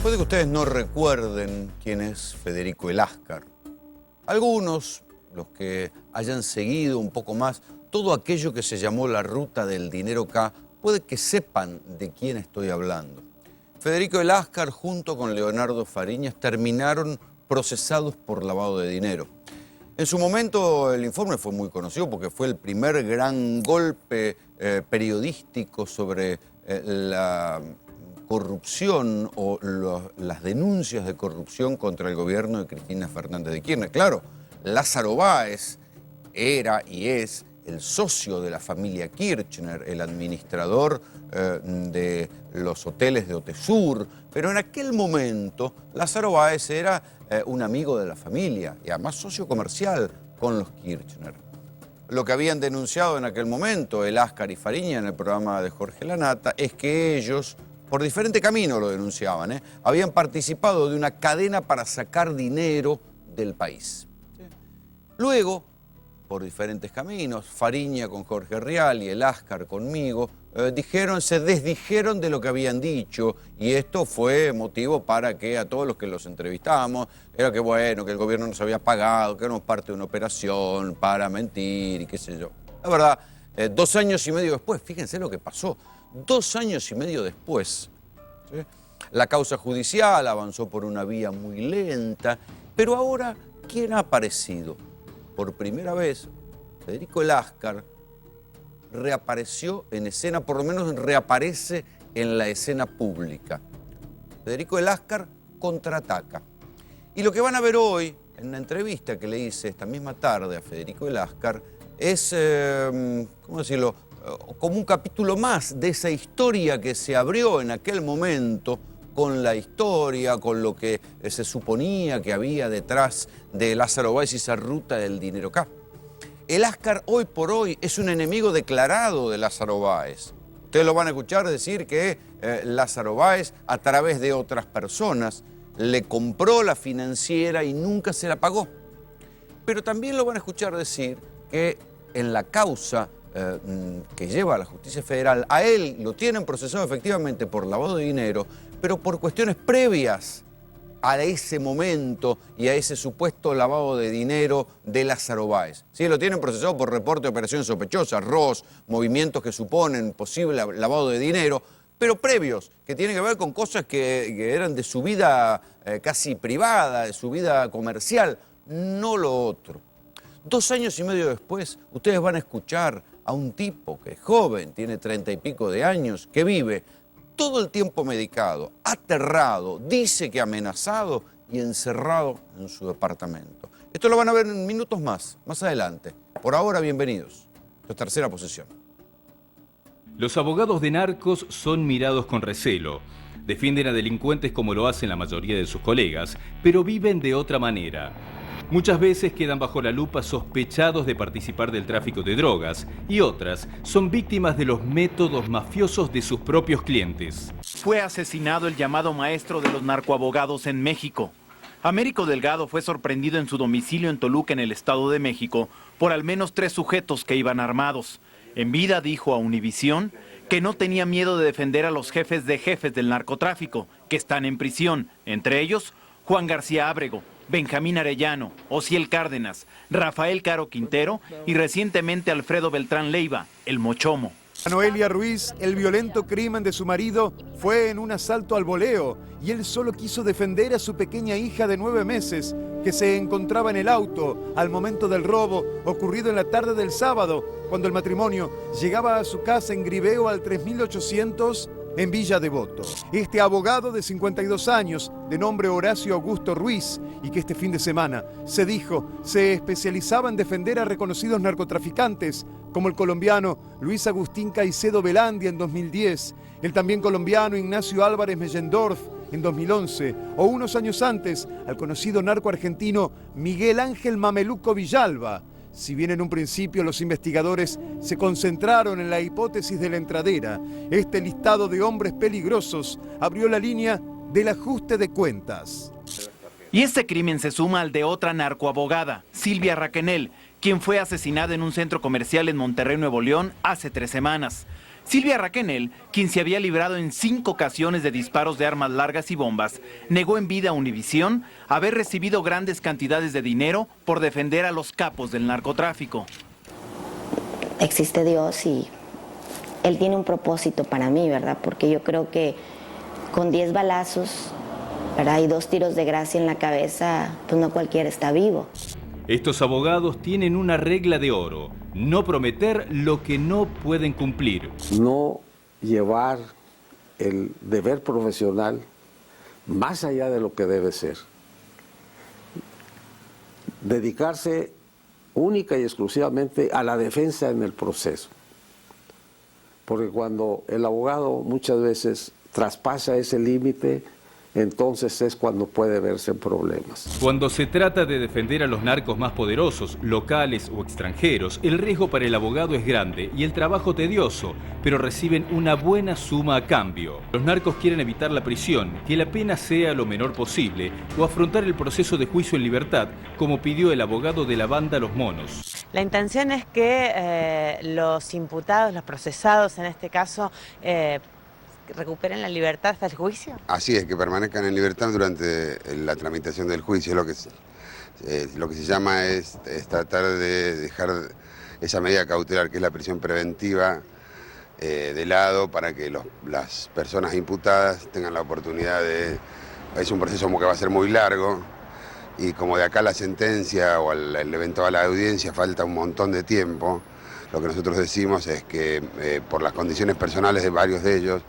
Puede que ustedes no recuerden quién es Federico Eláscar. Algunos, los que hayan seguido un poco más todo aquello que se llamó la ruta del dinero K, puede que sepan de quién estoy hablando. Federico Eláscar junto con Leonardo Fariñas terminaron procesados por lavado de dinero. En su momento el informe fue muy conocido porque fue el primer gran golpe periodístico sobre la corrupción o las denuncias de corrupción contra el gobierno de Cristina Fernández de Kirchner. Claro, Lázaro Báez era y es el socio de la familia Kirchner, el administrador de los hoteles de Otesur, pero en aquel momento Lázaro Báez era un amigo de la familia y además socio comercial con los Kirchner. Lo que habían denunciado en aquel momento Eláscar y Fariñas en el programa de Jorge Lanata es que ellos, por diferente camino lo denunciaban, habían participado de una cadena para sacar dinero del país. Luego, por diferentes caminos, Fariñas con Jorge Rial y Eláscar conmigo, se desdijeron de lo que habían dicho y esto fue motivo para que a todos los que los entrevistábamos, era que bueno, que el gobierno nos había pagado, que éramos parte de una operación para mentir y qué sé yo. La verdad, 2 años y medio después, fíjense lo que pasó, 2 años y medio después, ¿sí? La causa judicial avanzó por una vía muy lenta, pero ahora, ¿quién ha aparecido? Por primera vez, Federico Eláscar reapareció en escena, por lo menos reaparece en la escena pública. Federico Eláscar contraataca. Y lo que van a ver hoy, en una entrevista que le hice esta misma tarde a Federico Eláscar, es, ¿cómo decirlo?, como un capítulo más de esa historia que se abrió en aquel momento con la historia, con lo que se suponía que había detrás de Lázaro Báez y esa ruta del dinero K. Eláscar hoy por hoy es un enemigo declarado de Lázaro Báez. Ustedes lo van a escuchar decir que Lázaro Báez, a través de otras personas, le compró la financiera y nunca se la pagó. Pero también lo van a escuchar decir que en la causa que lleva a la justicia federal, a él lo tienen procesado efectivamente por lavado de dinero, pero por cuestiones previas a ese momento y a ese supuesto lavado de dinero de Lázaro Báez. Sí, lo tienen procesado por reporte de operaciones sospechosas, ROS, movimientos que suponen posible lavado de dinero, pero previos, que tienen que ver con cosas que eran de su vida casi privada, de su vida comercial, no lo otro. 2 años y medio después, ustedes van a escuchar a un tipo que es joven, tiene 30 y pico de años, que vive todo el tiempo medicado, aterrado, dice que amenazado y encerrado en su departamento. Esto lo van a ver en minutos más adelante. Por ahora, bienvenidos. Esto es Tercera Posición. Los abogados de narcos son mirados con recelo. Defienden a delincuentes como lo hacen la mayoría de sus colegas, pero viven de otra manera. Muchas veces quedan bajo la lupa sospechados de participar del tráfico de drogas y otras son víctimas de los métodos mafiosos de sus propios clientes. Fue asesinado el llamado maestro de los narcoabogados en México. Américo Delgado fue sorprendido en su domicilio en Toluca, en el Estado de México, por al menos 3 sujetos que iban armados. En vida dijo a Univisión que no tenía miedo de defender a los jefes del narcotráfico, que están en prisión, entre ellos Juan García Ábrego, Benjamín Arellano, Osiel Cárdenas, Rafael Caro Quintero y recientemente Alfredo Beltrán Leiva, el Mochomo. Noelia Ruiz, el violento crimen de su marido fue en un asalto al voleo y él solo quiso defender a su pequeña hija de 9 meses que se encontraba en el auto al momento del robo ocurrido en la tarde del sábado, cuando el matrimonio llegaba a su casa en Griveo al 3800 en Villa Devoto. Este abogado de 52 años, de nombre Horacio Augusto Ruiz, y que este fin de semana se dijo se especializaba en defender a reconocidos narcotraficantes, como el colombiano Luis Agustín Caicedo Velandia en 2010, el también colombiano Ignacio Álvarez Mellendorf en 2011, o unos años antes al conocido narco argentino Miguel Ángel Mameluco Villalba. Si bien en un principio los investigadores se concentraron en la hipótesis de la entradera, este listado de hombres peligrosos abrió la línea del ajuste de cuentas. Y este crimen se suma al de otra narcoabogada, Silvia Raquenel, quien fue asesinada en un centro comercial en Monterrey, Nuevo León, hace 3 semanas. Silvia Raquenel, quien se había librado en 5 ocasiones de disparos de armas largas y bombas, negó en vida a Univisión haber recibido grandes cantidades de dinero por defender a los capos del narcotráfico. Existe Dios y Él tiene un propósito para mí, ¿verdad? Porque yo creo que con 10 balazos, ¿verdad? Y 2 tiros de gracia en la cabeza, pues no cualquiera está vivo. Estos abogados tienen una regla de oro: no prometer lo que no pueden cumplir. No llevar el deber profesional más allá de lo que debe ser. Dedicarse única y exclusivamente a la defensa en el proceso. Porque cuando el abogado muchas veces traspasa ese límite, entonces es cuando puede verse en problemas. Cuando se trata de defender a los narcos más poderosos, locales o extranjeros, el riesgo para el abogado es grande y el trabajo tedioso, pero reciben una buena suma a cambio. Los narcos quieren evitar la prisión, que la pena sea lo menor posible, o afrontar el proceso de juicio en libertad, como pidió el abogado de la banda Los Monos. La intención es que los imputados, los procesados en este caso, recuperen la libertad hasta el juicio. Así es, que permanezcan en libertad durante la tramitación del juicio. Lo que se llama es tratar de dejar esa medida cautelar, que es la prisión preventiva, de lado, para que las personas imputadas tengan la oportunidad de... Es un proceso que va a ser muy largo, y como de acá la sentencia o el eventual audiencia falta un montón de tiempo, lo que nosotros decimos es que por las condiciones personales de varios de ellos,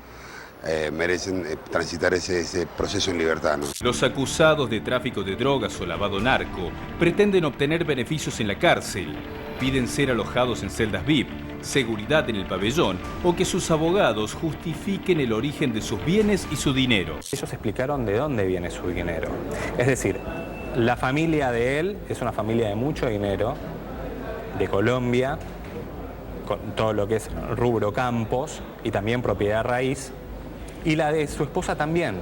merecen transitar ese proceso en libertad, ¿no? Los acusados de tráfico de drogas o lavado narco pretenden obtener beneficios en la cárcel, piden ser alojados en celdas VIP, seguridad en el pabellón o que sus abogados justifiquen el origen de sus bienes y su dinero. Ellos explicaron de dónde viene su dinero. Es decir, la familia de él es una familia de mucho dinero, de Colombia, con todo lo que es rubro campos y también propiedad raíz, y la de su esposa también.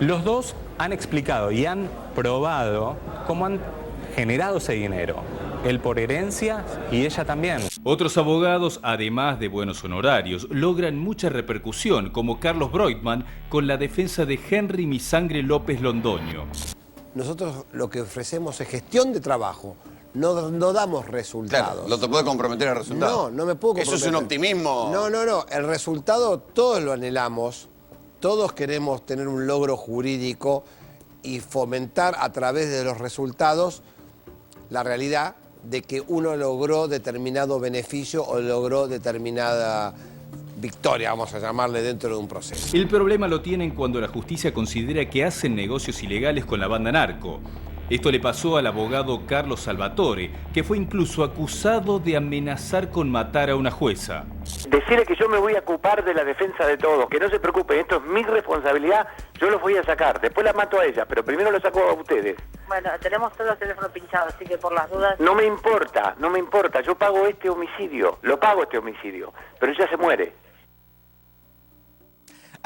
Los dos han explicado y han probado cómo han generado ese dinero. Él por herencia y ella también. Otros abogados, además de buenos honorarios, logran mucha repercusión, como Carlos Broitman con la defensa de Henry Misangre López Londoño. Nosotros lo que ofrecemos es gestión de trabajo. No damos resultados. Claro, no te puede comprometer el resultado. No me puedo comprometer. Eso es un optimismo. No. El resultado todos lo anhelamos. Todos queremos tener un logro jurídico y fomentar a través de los resultados la realidad de que uno logró determinado beneficio o logró determinada victoria, vamos a llamarle, dentro de un proceso. El problema lo tienen cuando la justicia considera que hacen negocios ilegales con la banda narco. Esto le pasó al abogado Carlos Salvatore, que fue incluso acusado de amenazar con matar a una jueza. Decirle que yo me voy a ocupar de la defensa de todos, que no se preocupen, esto es mi responsabilidad, yo los voy a sacar, después la mato a ella, pero primero lo saco a ustedes. Bueno, tenemos todos los teléfonos pinchados, así que por las dudas... No me importa, yo pago este homicidio, pero ella se muere.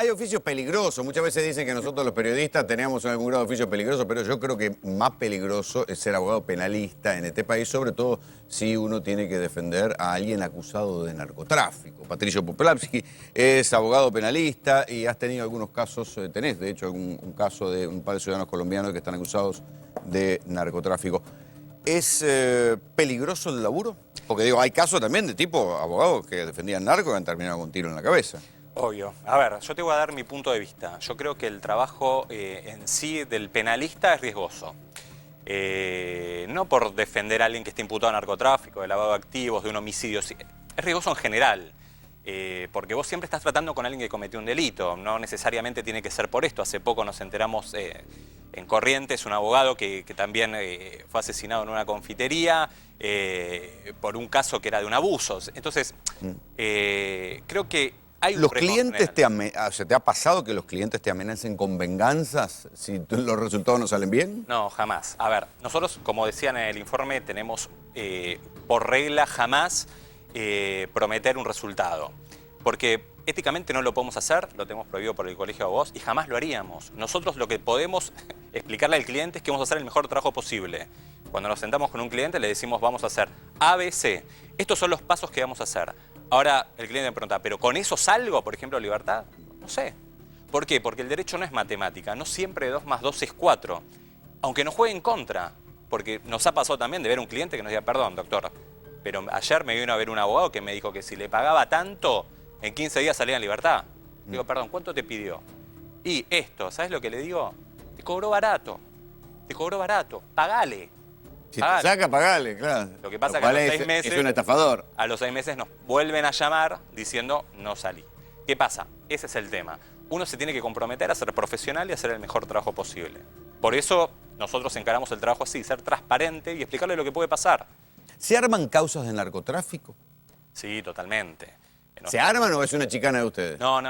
Hay oficios peligrosos. Muchas veces dicen que nosotros los periodistas tenemos algún grado de oficio peligroso, pero yo creo que más peligroso es ser abogado penalista en este país, sobre todo si uno tiene que defender a alguien acusado de narcotráfico. Patricio Poplavsky es abogado penalista y has tenido algunos casos, tenés de hecho un caso de un par de ciudadanos colombianos que están acusados de narcotráfico. ¿Es peligroso el laburo? Porque digo, hay casos también de tipo abogados que defendían narco y han terminado con un tiro en la cabeza. Obvio. A ver, yo te voy a dar mi punto de vista. Yo creo que el trabajo en sí del penalista es riesgoso. No por defender a alguien que esté imputado de narcotráfico, de lavado de activos, de un homicidio. Es riesgoso en general. Porque vos siempre estás tratando con alguien que cometió un delito. No necesariamente tiene que ser por esto. Hace poco nos enteramos en Corrientes, un abogado que también fue asesinado en una confitería por un caso que era de un abuso. Entonces, creo que ¿Los clientes te ha pasado que los clientes te amenacen con venganzas si los resultados no salen bien? No, jamás. A ver, nosotros, como decían en el informe, tenemos por regla jamás prometer un resultado. Porque éticamente no lo podemos hacer, lo tenemos prohibido por el Colegio de Abogados y jamás lo haríamos. Nosotros lo que podemos explicarle al cliente es que vamos a hacer el mejor trabajo posible. Cuando nos sentamos con un cliente le decimos vamos a hacer ABC. Estos son los pasos que vamos a hacer. Ahora el cliente me pregunta, ¿pero con eso salgo, por ejemplo, libertad? No sé. ¿Por qué? Porque el derecho no es matemática, no siempre 2 más 2 es 4. Aunque nos juegue en contra, porque nos ha pasado también de ver un cliente que nos diga, perdón, doctor, pero ayer me vino a ver un abogado que me dijo que si le pagaba tanto, en 15 días salía en libertad. Digo, perdón, ¿cuánto te pidió? Y esto, ¿sabes lo que le digo? Te cobró barato, pagale. Si te saca, pagale, claro. Lo que pasa es que a los 6 meses... Es un estafador. A los 6 meses nos vuelven a llamar diciendo, no salí. ¿Qué pasa? Ese es el tema. Uno se tiene que comprometer a ser profesional y hacer el mejor trabajo posible. Por eso nosotros encaramos el trabajo así, ser transparente y explicarle lo que puede pasar. ¿Se arman causas de narcotráfico? Sí, totalmente. ¿Se arman o es una chicana de ustedes? No.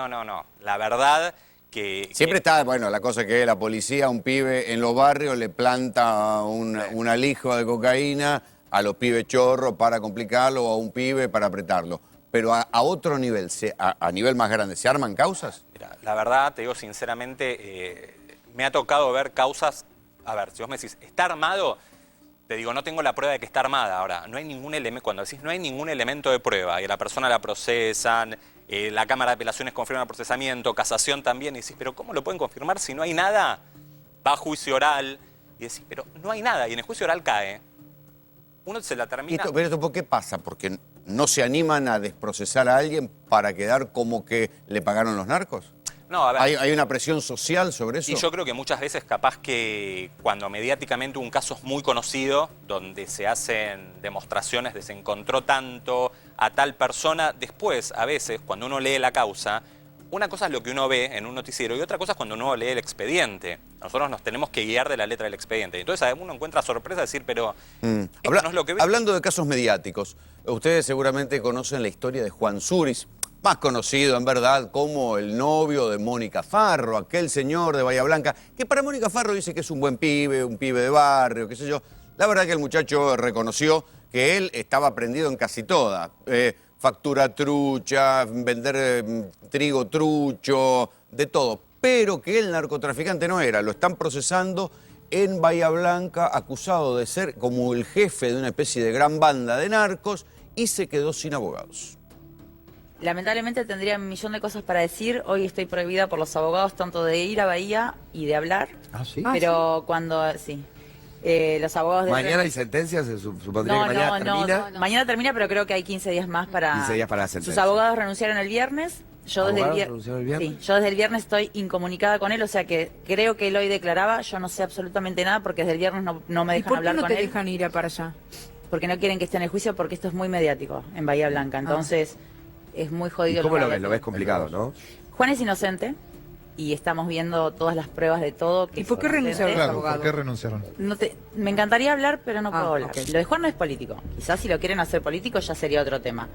La verdad que... Siempre está, bueno, la cosa que la policía, un pibe en los barrios le planta un alijo de cocaína a los pibes chorros para complicarlo o a un pibe para apretarlo. Pero a otro nivel, a nivel más grande, ¿se arman causas? Mira, la verdad, te digo sinceramente, me ha tocado ver causas... A ver, si vos me decís, ¿está armado? Te digo, no tengo la prueba de que está armada. Ahora, no hay ningún elemento, cuando decís no hay ningún elemento de prueba y a la persona la procesan, la Cámara de Apelaciones confirma el procesamiento, casación también, y decís, pero ¿cómo lo pueden confirmar si no hay nada? Va a juicio oral y decís, pero no hay nada, y en el juicio oral cae. Uno se la termina... ¿Pero esto por qué pasa? ¿Porque no se animan a desprocesar a alguien para quedar como que le pagaron los narcos? No, a ver. ¿Hay una presión social sobre eso? Y yo creo que muchas veces capaz que cuando mediáticamente un caso es muy conocido, donde se hacen demostraciones de se encontró tanto a tal persona, después a veces cuando uno lee la causa, una cosa es lo que uno ve en un noticiero y otra cosa es cuando uno lee el expediente. Nosotros nos tenemos que guiar de la letra del expediente. Entonces uno encuentra sorpresa de decir, pero esto no es lo que ve. Hablando de casos mediáticos, ustedes seguramente conocen la historia de Juan Suris, más conocido en verdad como el novio de Mónica Farro, aquel señor de Bahía Blanca, que para Mónica Farro dice que es un buen pibe, un pibe de barrio, qué sé yo. La verdad que el muchacho reconoció que él estaba prendido en casi todas. Factura trucha, vender trigo trucho, de todo. Pero que el narcotraficante no era, lo están procesando en Bahía Blanca, acusado de ser como el jefe de una especie de gran banda de narcos y se quedó sin abogados. Lamentablemente tendría un millón de cosas para decir. Hoy estoy prohibida por los abogados tanto de ir a Bahía y de hablar. ¿Ah, sí? Pero cuando... Sí. Los abogados de... ¿Mañana hay sentencias? ¿Supondría que mañana termina? No. Mañana termina, pero creo que hay 15 días más para... 15 días para la sentencia. Sus abogados renunciaron el viernes. Yo desde el viernes. Sí, yo desde el viernes estoy incomunicada con él, o sea que creo que él hoy declaraba. Yo no sé absolutamente nada porque desde el viernes no me dejan hablar con él. ¿Por qué no te dejan ir para allá? Porque no quieren que esté en el juicio, porque esto es muy mediático en Bahía Blanca. Entonces es muy jodido. ¿Y cómo lo ves? Lo ves complicado, ¿no? Juan es inocente y estamos viendo todas las pruebas de todo. ¿Y por qué renunciaron los abogados? ¿Por qué renunciaron? Me encantaría hablar, pero no puedo hablar. Okay. Lo de Juan no es político. Quizás si lo quieren hacer político ya sería otro tema.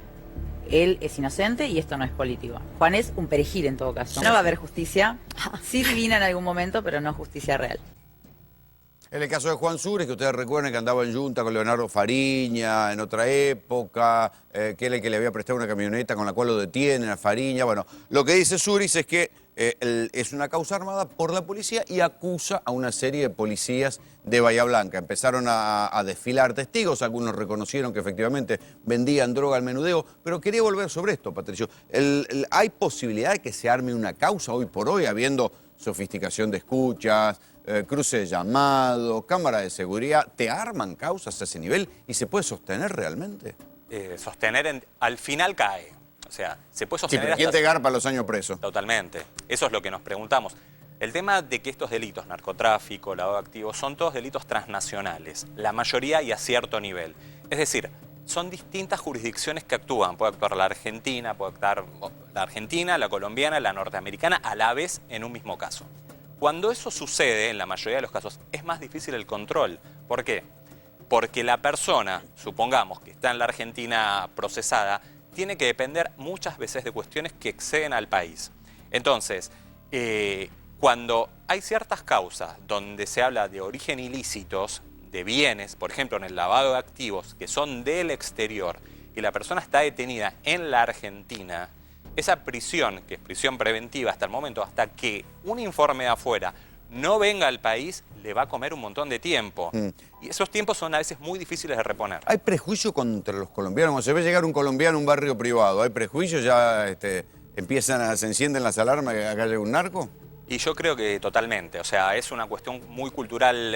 Él es inocente y esto no es político. Juan es un perejil en todo caso. No va a haber justicia. Sí divina en algún momento, pero no justicia real. En el caso de Juan Suris, que ustedes recuerden que andaba en Junta con Leonardo Fariña en otra época, que era el que le había prestado una camioneta con la cual lo detienen a Fariña. Bueno, lo que dice Suris es que es una causa armada por la policía y acusa a una serie de policías de Bahía Blanca. Empezaron a desfilar testigos, algunos reconocieron que efectivamente vendían droga al menudeo, pero quería volver sobre esto, Patricio. ¿Hay posibilidad de que se arme una causa hoy por hoy, habiendo sofisticación de escuchas, cruce de llamado, cámara de seguridad? ¿Te arman causas a ese nivel y se puede sostener realmente? Sostener al final cae. O sea, se puede sostener... Sí, pero ¿quién te garpa los años presos? Totalmente. Eso es lo que nos preguntamos. El tema de que estos delitos, narcotráfico, lavado de activos, son todos delitos transnacionales, la mayoría y a cierto nivel. Es decir, son distintas jurisdicciones que actúan. Puede actuar la Argentina, la colombiana, la norteamericana, a la vez en un mismo caso. Cuando eso sucede, en la mayoría de los casos, es más difícil el control. ¿Por qué? Porque la persona, supongamos que está en la Argentina procesada, tiene que depender muchas veces de cuestiones que exceden al país. Entonces, cuando hay ciertas causas donde se habla de origen ilícitos, de bienes, por ejemplo en el lavado de activos, que son del exterior, y la persona está detenida en la Argentina, esa prisión, que es prisión preventiva hasta el momento, hasta que un informe de afuera no venga al país, le va a comer un montón de tiempo. Y esos tiempos son a veces muy difíciles de reponer. ¿Hay prejuicio contra los colombianos? Cuando se ve llegar un colombiano a un barrio privado, ¿hay prejuicio? ¿Ya se encienden las alarmas que acá llega un narco? Y yo creo que totalmente, o sea, es una cuestión muy cultural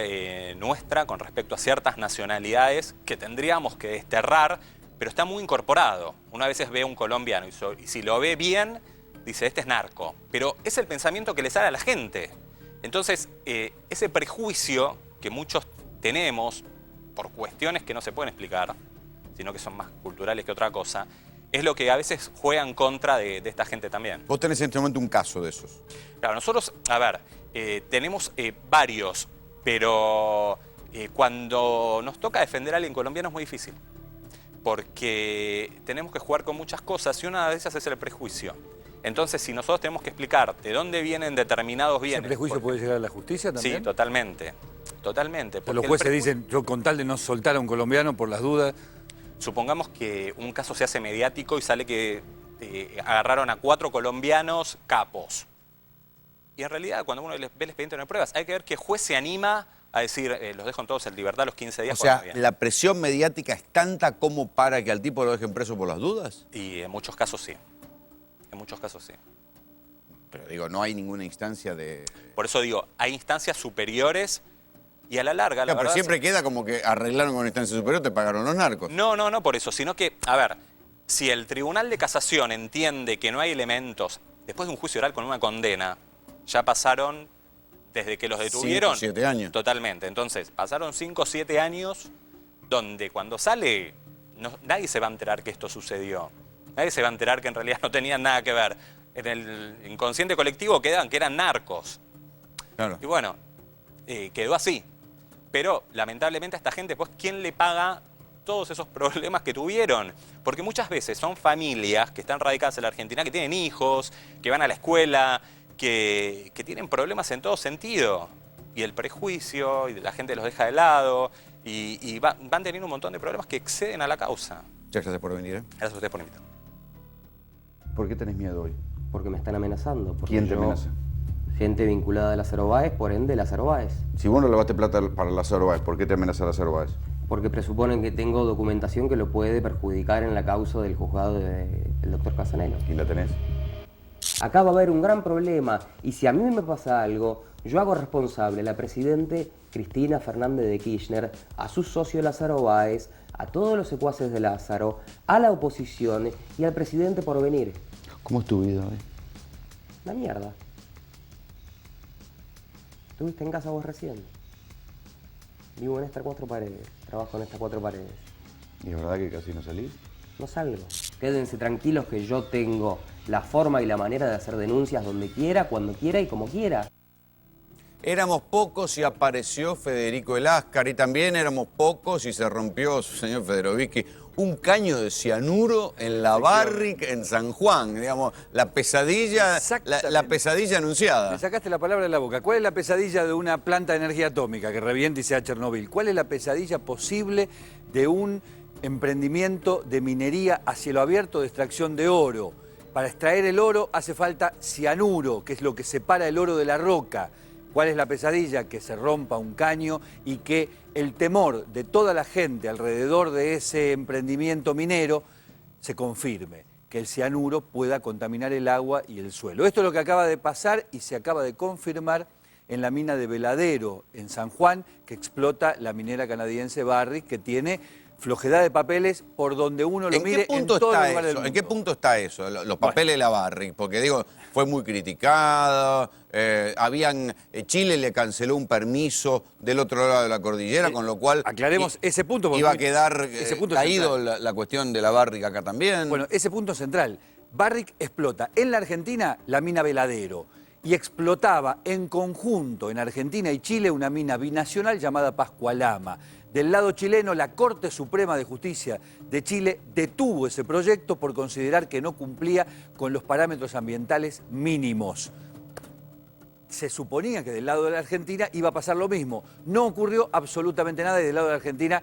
nuestra con respecto a ciertas nacionalidades que tendríamos que desterrar, pero está muy incorporado. Una vez ve a un colombiano y si lo ve bien, dice, este es narco. Pero es el pensamiento que le sale a la gente. Entonces, ese prejuicio que muchos tenemos por cuestiones que no se pueden explicar, sino que son más culturales que otra cosa, es lo que a veces juega en contra de esta gente también. Vos tenés en este momento un caso de esos. Claro, nosotros, a ver, tenemos varios, pero cuando nos toca defender a alguien colombiano es muy difícil. Porque tenemos que jugar con muchas cosas y una de ellas es el prejuicio. Entonces, si nosotros tenemos que explicar de dónde vienen determinados bienes... ¿Ese prejuicio puede llegar a la justicia también? Sí, totalmente. Totalmente. Los jueces dicen, yo con tal de no soltar a un colombiano por las dudas... Supongamos que un caso se hace mediático y sale que agarraron a 4 colombianos capos. Y en realidad, cuando uno ve el expediente no hay pruebas, hay que ver que el juez se anima a decir, los dejo todos en libertad a los 15 días. O sea, ¿la presión mediática es tanta como para que al tipo lo dejen preso por las dudas? Y en muchos casos sí. En muchos casos sí. Pero digo, no hay ninguna instancia de... Por eso digo, hay instancias superiores y a la larga... Claro, pero siempre queda como que arreglaron con instancia superior, te pagaron los narcos. No por eso, sino que, a ver, si el Tribunal de Casación entiende que no hay elementos, después de un juicio oral con una condena, ya pasaron, desde que los detuvieron... 5 o 7 años. Totalmente. Entonces, pasaron 5 o 7 años donde cuando sale, nadie se va a enterar que esto sucedió. Nadie se va a enterar que en realidad no tenían nada que ver. En el inconsciente colectivo quedan que eran narcos. Claro. Y bueno, quedó así. Pero lamentablemente a esta gente, pues, ¿quién le paga todos esos problemas que tuvieron? Porque muchas veces son familias que están radicadas en la Argentina, que tienen hijos, que van a la escuela, que tienen problemas en todo sentido. Y el prejuicio, y la gente los deja de lado, y van teniendo un montón de problemas que exceden a la causa. Muchas gracias por venir. Gracias a ustedes por invitarme. ¿Por qué tenés miedo hoy? Porque me están amenazando. ¿Quién te amenaza? Gente vinculada a Lázaro Báez, por ende Lázaro Báez. Si vos no lavaste plata para Lázaro Báez, ¿por qué te amenaza Lázaro Báez? Porque presuponen que tengo documentación que lo puede perjudicar en la causa del juzgado del doctor Casanelo. ¿Y la tenés? Acá va a haber un gran problema y si a mí me pasa algo, yo hago responsable a la presidente Cristina Fernández de Kirchner, a su socio Lázaro Báez, a todos los secuaces de Lázaro, a la oposición y al presidente por venir. ¿Cómo es tu vida hoy? Una mierda. ¿Estuviste en casa vos recién? Vivo en estas 4 paredes, trabajo en estas 4 paredes. ¿Y es verdad que casi no salís? No salgo. Quédense tranquilos que yo tengo la forma y la manera de hacer denuncias donde quiera, cuando quiera y como quiera. Éramos pocos y apareció Federico Eláscar, y también éramos pocos y se rompió, señor Federovicki, un caño de cianuro en la Barrick, en San Juan, digamos, la pesadilla, la pesadilla anunciada. Me sacaste la palabra de la boca. ¿Cuál es la pesadilla de una planta de energía atómica que reviente y sea Chernobyl? ¿Cuál es la pesadilla posible de un emprendimiento de minería a cielo abierto de extracción de oro? Para extraer el oro hace falta cianuro, que es lo que separa el oro de la roca. ¿Cuál es la pesadilla? Que se rompa un caño y que el temor de toda la gente alrededor de ese emprendimiento minero se confirme, que el cianuro pueda contaminar el agua y el suelo. Esto es lo que acaba de pasar y se acaba de confirmar en la mina de Veladero, en San Juan, que explota la minera canadiense Barrick, que tiene flojedad de papeles por donde uno lo mire en todo lugar del mundo. ¿En qué punto está eso? Los papeles de la Barrick, porque digo, fue muy criticado, Chile le canceló un permiso del otro lado de la cordillera, con lo cual... Aclaremos ese punto. Iba a quedar caído la cuestión de la Barrick acá también. Bueno, ese punto central. Barrick explota en la Argentina la mina Veladero y explotaba en conjunto en Argentina y Chile una mina binacional llamada Pascualama. Del lado chileno, la Corte Suprema de Justicia de Chile detuvo ese proyecto por considerar que no cumplía con los parámetros ambientales mínimos. Se suponía que del lado de la Argentina iba a pasar lo mismo. No ocurrió absolutamente nada y del lado de la Argentina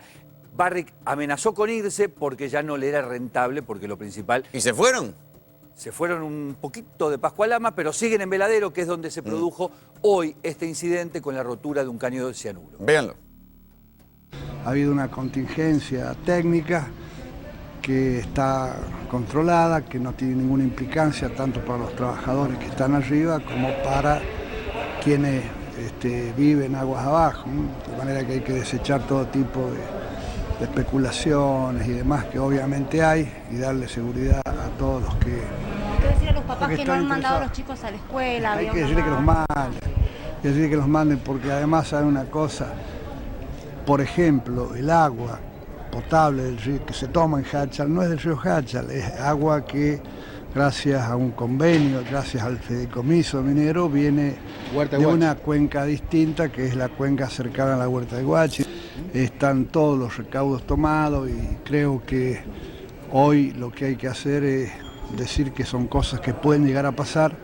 Barrick amenazó con irse porque ya no le era rentable, porque lo principal... ¿Y se fueron? se fueron un poquito de Pascualama, pero siguen en Veladero, que es donde se produjo hoy este incidente con la rotura de un caño de cianuro. Véanlo. Ha habido una contingencia técnica que está controlada, que no tiene ninguna implicancia tanto para los trabajadores que están arriba como para quienes viven aguas abajo, ¿no? De manera que hay que desechar todo tipo de especulaciones y demás que obviamente hay y darle seguridad a todos los que... Hay que decirle a los papás que no han mandado a los chicos a la escuela. Hay que decirle que los manden, porque además hay una cosa, por ejemplo, el agua potable del río que se toma en Háchal no es del río Háchal, es agua que gracias a un convenio, gracias al fideicomiso minero, viene de una cuenca distinta que es la cuenca cercana a la Huerta de Guachi. Están todos los recaudos tomados y creo que hoy lo que hay que hacer es decir que son cosas que pueden llegar a pasar,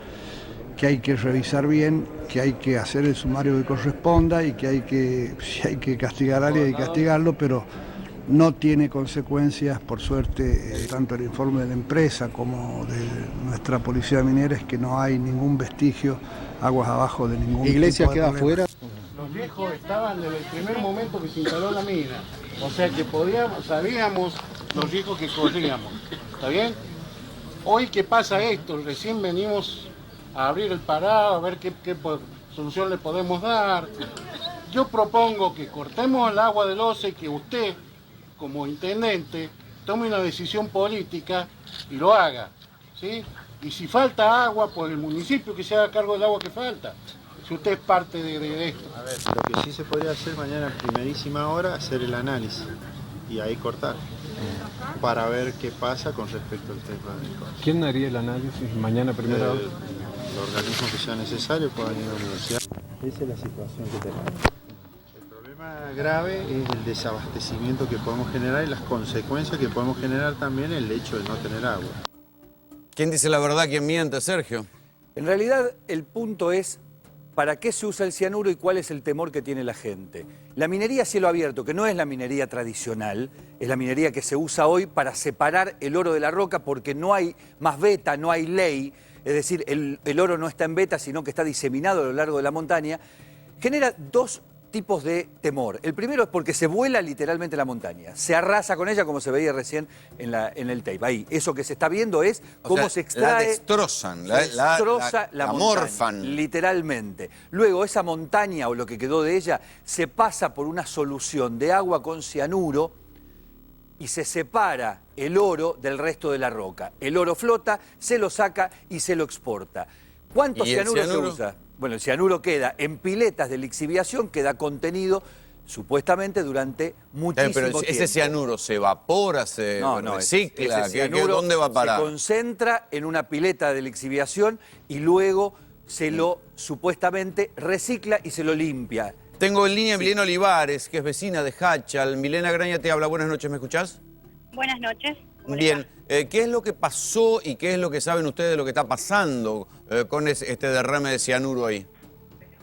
que hay que revisar bien, que hay que hacer el sumario que corresponda y que si hay que castigar a alguien hay que castigarlo, pero no tiene consecuencias, por suerte, tanto el informe de la empresa como de nuestra policía minera es que no hay ningún vestigio aguas abajo de ningún Iglesia tipo de queda problema. afuera. Los viejos estaban desde el primer momento que se instaló la mina, o sea que sabíamos los riesgos que corríamos, ¿está bien? Hoy que pasa esto, recién venimos a abrir el parado, a ver qué solución le podemos dar. Yo propongo que cortemos el agua del OCE y que usted, como intendente, tome una decisión política y lo haga, ¿sí? Y si falta agua, por el municipio que se haga cargo del agua que falta, si usted es parte de esto. A ver, lo que sí se podría hacer mañana a primerísima hora, hacer el análisis y ahí cortar, para ver qué pasa con respecto al tema del costo. ¿Quién haría el análisis mañana a primera hora? Los organismos que sea necesario puedan ir a la universidad. Esa es la situación que tenemos. El problema grave es el desabastecimiento que podemos generar y las consecuencias que podemos generar también el hecho de no tener agua. ¿Quién dice la verdad, quién miente, Sergio? En realidad, el punto es para qué se usa el cianuro y cuál es el temor que tiene la gente. La minería a cielo abierto, que no es la minería tradicional, es la minería que se usa hoy para separar el oro de la roca porque no hay más veta, no hay ley, es decir, el oro no está en veta, sino que está diseminado a lo largo de la montaña, genera dos tipos de temor. El primero es porque se vuela literalmente la montaña, se arrasa con ella como se veía recién en el tape. Ahí, eso que se está viendo es cómo se extrae... La destrozan, la morfan. montaña, literalmente. Luego esa montaña o lo que quedó de ella se pasa por una solución de agua con cianuro y se separa el oro del resto de la roca. El oro flota, se lo saca y se lo exporta. ¿Cuánto cianuro se usa? Bueno, el cianuro queda en piletas de lixiviación, queda contenido supuestamente durante muchísimo tiempo. Ese cianuro se evapora, se recicla, ¿dónde va a parar? Se concentra en una pileta de lixiviación y luego se lo supuestamente recicla y se lo limpia. Tengo en línea a Milena Olivares, que es vecina de Háchal. Milena Graña te habla. Buenas noches, ¿me escuchás? Buenas noches. Bien, ¿qué es lo que pasó y qué es lo que saben ustedes de lo que está pasando con este derrame de cianuro ahí?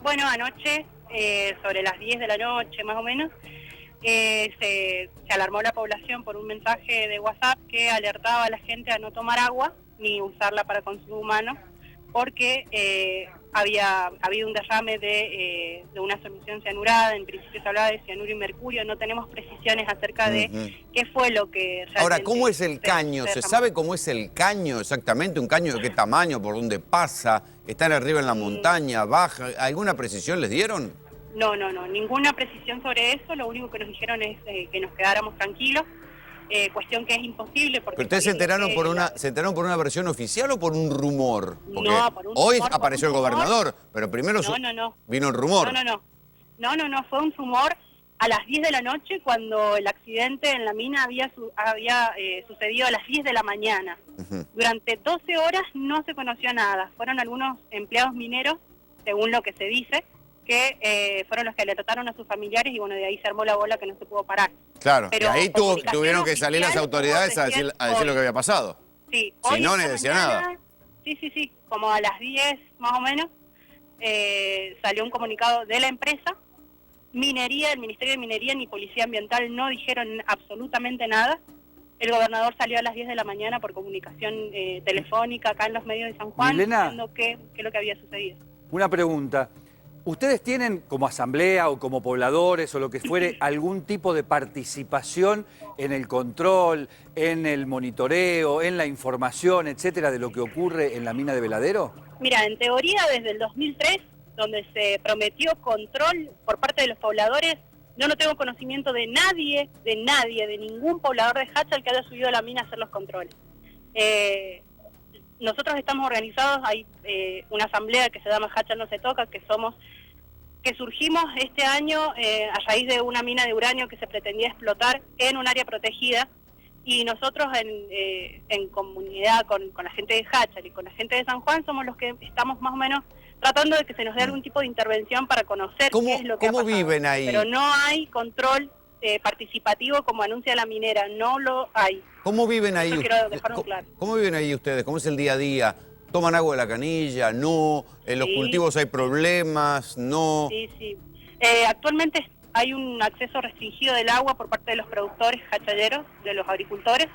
Bueno, anoche, sobre las 10 de la noche más o menos, se alarmó la población por un mensaje de WhatsApp que alertaba a la gente a no tomar agua ni usarla para consumo humano porque había habido un derrame de una solución cianurada. En principio se hablaba de cianuro y mercurio, no tenemos precisiones acerca de qué fue lo que realmente... Ahora, ¿cómo es el caño? ¿Se sabe cómo es el caño exactamente? ¿Un caño de qué tamaño? ¿Por dónde pasa? ¿Están arriba en la montaña? ¿Baja? ¿Alguna precisión les dieron? No, ninguna precisión sobre eso. Lo único que nos dijeron es que nos quedáramos tranquilos. Cuestión que es imposible porque... ¿Pero ustedes se enteraron por una versión oficial o por un rumor? Porque no, por un hoy rumor, apareció el gobernador, pero primero vino el rumor. No, fue un rumor a las 10 de la noche cuando el accidente en la mina había sucedido a las 10 de la mañana. Durante 12 horas no se conoció nada. Fueron algunos empleados mineros, según lo que se dice, que fueron los que le trataron a sus familiares y bueno, de ahí se armó la bola que no se pudo parar. Claro, pero y ahí tuvieron que salir las autoridades a decir lo que había pasado. Sí, si no, les decía nada. Sí, como a las 10 más o menos, salió un comunicado de la empresa. Minería, el Ministerio de Minería ni Policía Ambiental no dijeron absolutamente nada. El gobernador salió a las 10 de la mañana por comunicación telefónica acá en los medios de San Juan, Milena, diciendo qué es lo que había sucedido. Una pregunta. ¿Ustedes tienen como asamblea o como pobladores o lo que fuere algún tipo de participación en el control, en el monitoreo, en la información, etcétera, de lo que ocurre en la mina de Veladero? Mira, en teoría desde el 2003, donde se prometió control por parte de los pobladores, yo no tengo conocimiento de nadie, de ningún poblador de Háchal que haya subido a la mina a hacer los controles. Nosotros estamos organizados, hay una asamblea que se llama Háchal no se toca, que surgimos este año a raíz de una mina de uranio que se pretendía explotar en un área protegida, y nosotros en comunidad con la gente de Háchal y con la gente de San Juan somos los que estamos más o menos tratando de que se nos dé algún tipo de intervención para conocer qué es lo que ha pasado. ¿Cómo viven ahí? Pero no hay control participativo como anuncia la minera, no lo hay. ¿Cómo viven ahí? Eso quiero dejarlo claro. ¿Cómo viven ahí ustedes? ¿Cómo es el día a día? ¿Toman agua de la canilla? ¿No? ¿En los cultivos hay problemas? ¿No? Sí. Actualmente hay un acceso restringido del agua por parte de los productores hachaleros, de los agricultores.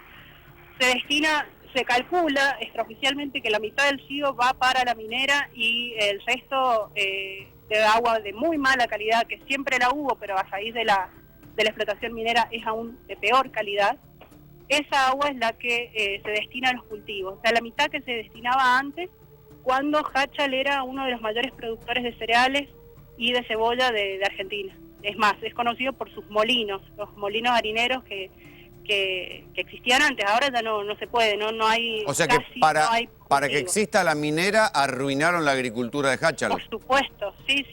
Se calcula extraoficialmente que la mitad del río va para la minera y el resto de agua de muy mala calidad, que siempre la hubo, pero a raíz de la explotación minera es aún de peor calidad. Esa agua es la que se destina a los cultivos, o sea, la mitad que se destinaba antes, cuando Háchal era uno de los mayores productores de cereales y de cebolla de Argentina. Es más, es conocido por sus molinos, los molinos harineros que existían antes. Ahora ya no se puede, no hay. O sea que para que exista la minera arruinaron la agricultura de Háchal. Por supuesto, sí,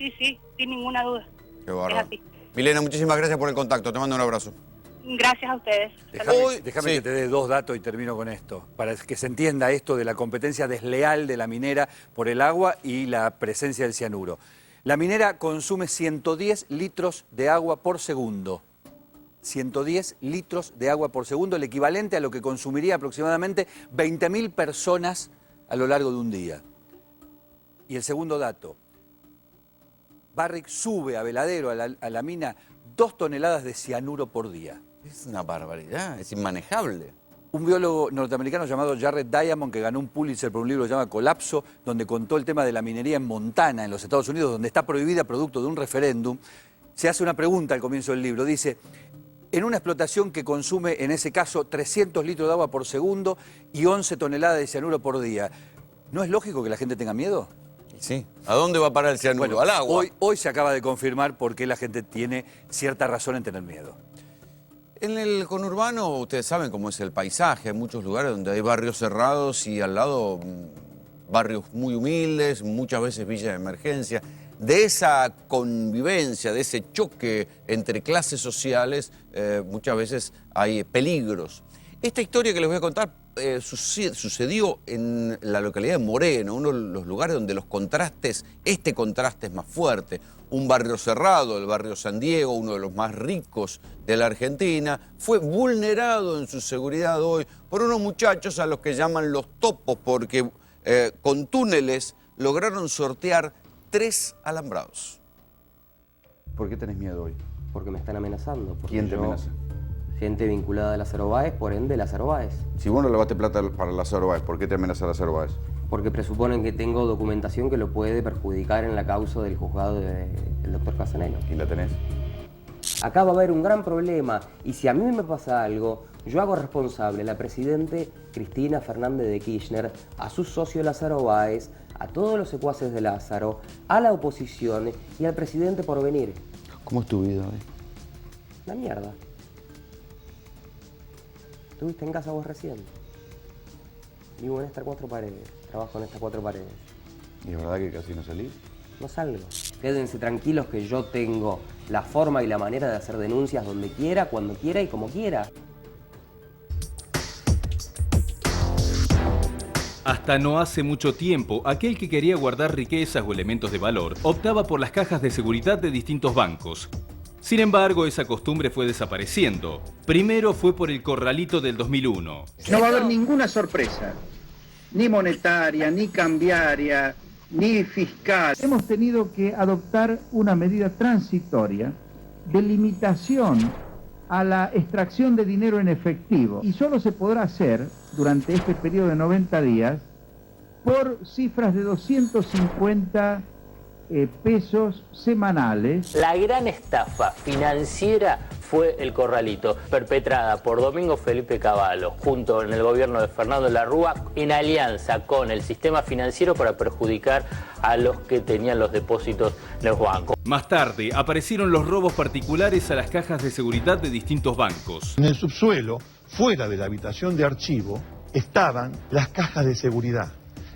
sin ninguna duda. Qué bárbaro. Milena, muchísimas gracias por el contacto, te mando un abrazo. Gracias a ustedes. Déjame que te dé dos datos y termino con esto, para que se entienda esto de la competencia desleal de la minera por el agua y la presencia del cianuro. La minera consume 110 litros de agua por segundo. 110 litros de agua por segundo, el equivalente a lo que consumiría aproximadamente 20.000 personas a lo largo de un día. Y el segundo dato, Barrick sube a Veladero, a la mina, 2 toneladas de cianuro por día. Es una barbaridad, es inmanejable. Un biólogo norteamericano llamado Jared Diamond, que ganó un Pulitzer por un libro que se llama Colapso, donde contó el tema de la minería en Montana, en los Estados Unidos, donde está prohibida producto de un referéndum, se hace una pregunta al comienzo del libro. Dice, en una explotación que consume, en ese caso, 300 litros de agua por segundo y 11 toneladas de cianuro por día, ¿no es lógico que la gente tenga miedo? Sí. ¿A dónde va a parar el cianuro? Bueno, al agua. Hoy se acaba de confirmar por qué la gente tiene cierta razón en tener miedo. En el conurbano, ustedes saben cómo es el paisaje, hay muchos lugares donde hay barrios cerrados y al lado barrios muy humildes, muchas veces villas de emergencia. De esa convivencia, de ese choque entre clases sociales, muchas veces hay peligros. Esta historia que les voy a contar sucedió en la localidad de Moreno, uno de los lugares donde este contraste es más fuerte. Un barrio cerrado, el barrio San Diego, uno de los más ricos de la Argentina, fue vulnerado en su seguridad hoy por unos muchachos a los que llaman los topos, porque con túneles lograron sortear 3 alambrados. ¿Por qué tenés miedo hoy? Porque me están amenazando. ¿Quién te amenaza? Gente vinculada a Lázaro Báez, por ende Lázaro Báez. Si vos no levaste plata para Lázaro Báez, ¿por qué te amenaza Lázaro Báez? Porque presuponen que tengo documentación que lo puede perjudicar en la causa del juzgado del doctor Casanelo. ¿Y la tenés? Acá va a haber un gran problema, y si a mí me pasa algo, yo hago responsable a la presidente Cristina Fernández de Kirchner, a su socio Lázaro Báez, a todos los secuaces de Lázaro, a la oposición y al presidente por venir. ¿Cómo es tu vida hoy? Una mierda. ¿Estuviste en casa vos recién? Vivo en estas 4 paredes, trabajo en estas 4 paredes. ¿Y es verdad que casi no salís? No salgo. Quédense tranquilos que yo tengo la forma y la manera de hacer denuncias donde quiera, cuando quiera y como quiera. Hasta no hace mucho tiempo, aquel que quería guardar riquezas o elementos de valor optaba por las cajas de seguridad de distintos bancos. Sin embargo, esa costumbre fue desapareciendo. Primero fue por el corralito del 2001. No va a haber ninguna sorpresa, ni monetaria, ni cambiaria, ni fiscal. Hemos tenido que adoptar una medida transitoria de limitación a la extracción de dinero en efectivo. Y solo se podrá hacer durante este periodo de 90 días por cifras de 250 pesos semanales. La gran estafa financiera fue el Corralito, perpetrada por Domingo Felipe Cavallo, junto en el gobierno de Fernando Larrúa, en alianza con el sistema financiero para perjudicar a los que tenían los depósitos en los bancos. Más tarde aparecieron los robos particulares a las cajas de seguridad de distintos bancos. En el subsuelo, fuera de la habitación de archivo, estaban las cajas de seguridad,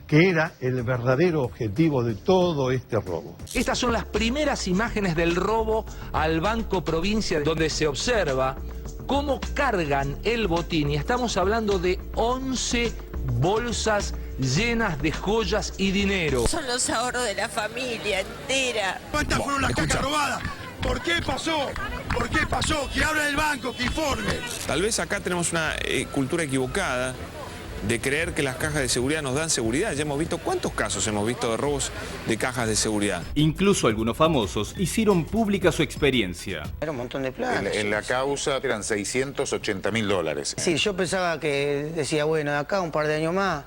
que era el verdadero objetivo de todo este robo. Estas son las primeras imágenes del robo al Banco Provincia, donde se observa cómo cargan el botín. Y estamos hablando de 11 bolsas llenas de joyas y dinero. Son los ahorros de la familia entera. ¿Cuántas fueron las cajas robadas? ¿Por qué pasó? ¿Por qué pasó? Que habla el banco, que informe. Tal vez acá tenemos una cultura equivocada de creer que las cajas de seguridad nos dan seguridad. Ya hemos visto, ¿cuántos casos hemos visto de robos de cajas de seguridad? Incluso algunos famosos hicieron pública su experiencia. Era un montón de plata. En la causa eran $680.000. Sí, yo pensaba que decía, bueno, de acá un par de años más,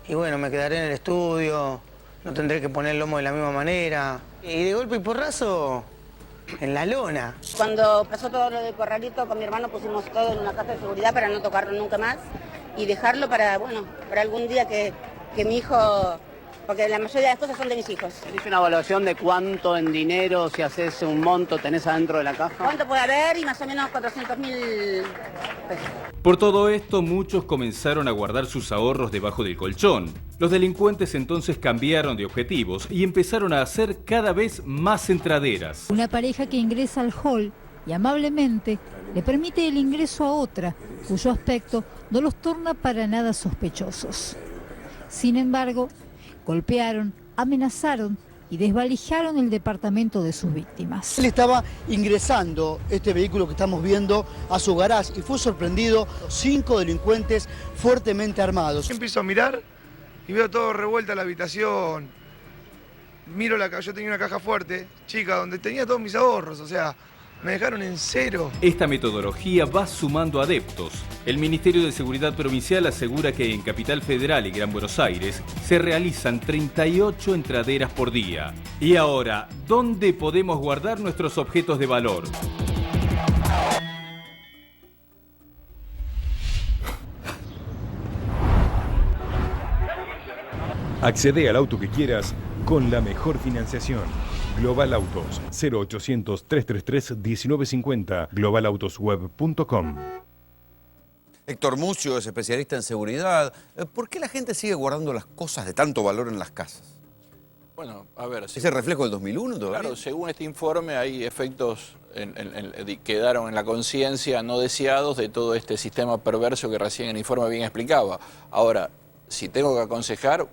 y bueno, me quedaré en el estudio, no tendré que poner el lomo de la misma manera. Y de golpe y porrazo, en la lona. Cuando pasó todo lo del Corralito, con mi hermano pusimos todo en una caja de seguridad para no tocarlo nunca más y dejarlo para, bueno, para algún día que mi hijo, porque la mayoría de las cosas son de mis hijos. ¿Tenés una evaluación de cuánto en dinero, si haces un monto, tenés adentro de la caja? ¿Cuánto puede haber? Y más o menos 400.000 pesos. Por todo esto, muchos comenzaron a guardar sus ahorros debajo del colchón. Los delincuentes entonces cambiaron de objetivos y empezaron a hacer cada vez más entraderas. Una pareja que ingresa al hall y amablemente le permite el ingreso a otra, cuyo aspecto no los torna para nada sospechosos. Sin embargo, golpearon, amenazaron y desvalijaron el departamento de sus víctimas. Él estaba ingresando este vehículo que estamos viendo a su garage y fue sorprendido 5 delincuentes fuertemente armados. Empiezo a mirar y veo todo revuelto en la habitación. Miro yo tenía una caja fuerte, chica, donde tenía todos mis ahorros, o sea, me dejaron en cero. Esta metodología va sumando adeptos. El Ministerio de Seguridad Provincial asegura que en Capital Federal y Gran Buenos Aires se realizan 38 entraderas por día. Y ahora, ¿dónde podemos guardar nuestros objetos de valor? Accede al auto que quieras con la mejor financiación. Global Autos, 0800-333-1950, globalautosweb.com. Héctor Mucio es especialista en seguridad. ¿Por qué la gente sigue guardando las cosas de tanto valor en las casas? Bueno, a ver... ¿Es el reflejo del 2001 todavía? Claro, según este informe hay efectos que quedaron en la conciencia no deseados de todo este sistema perverso que recién el informe bien explicaba. Ahora, si tengo que aconsejar,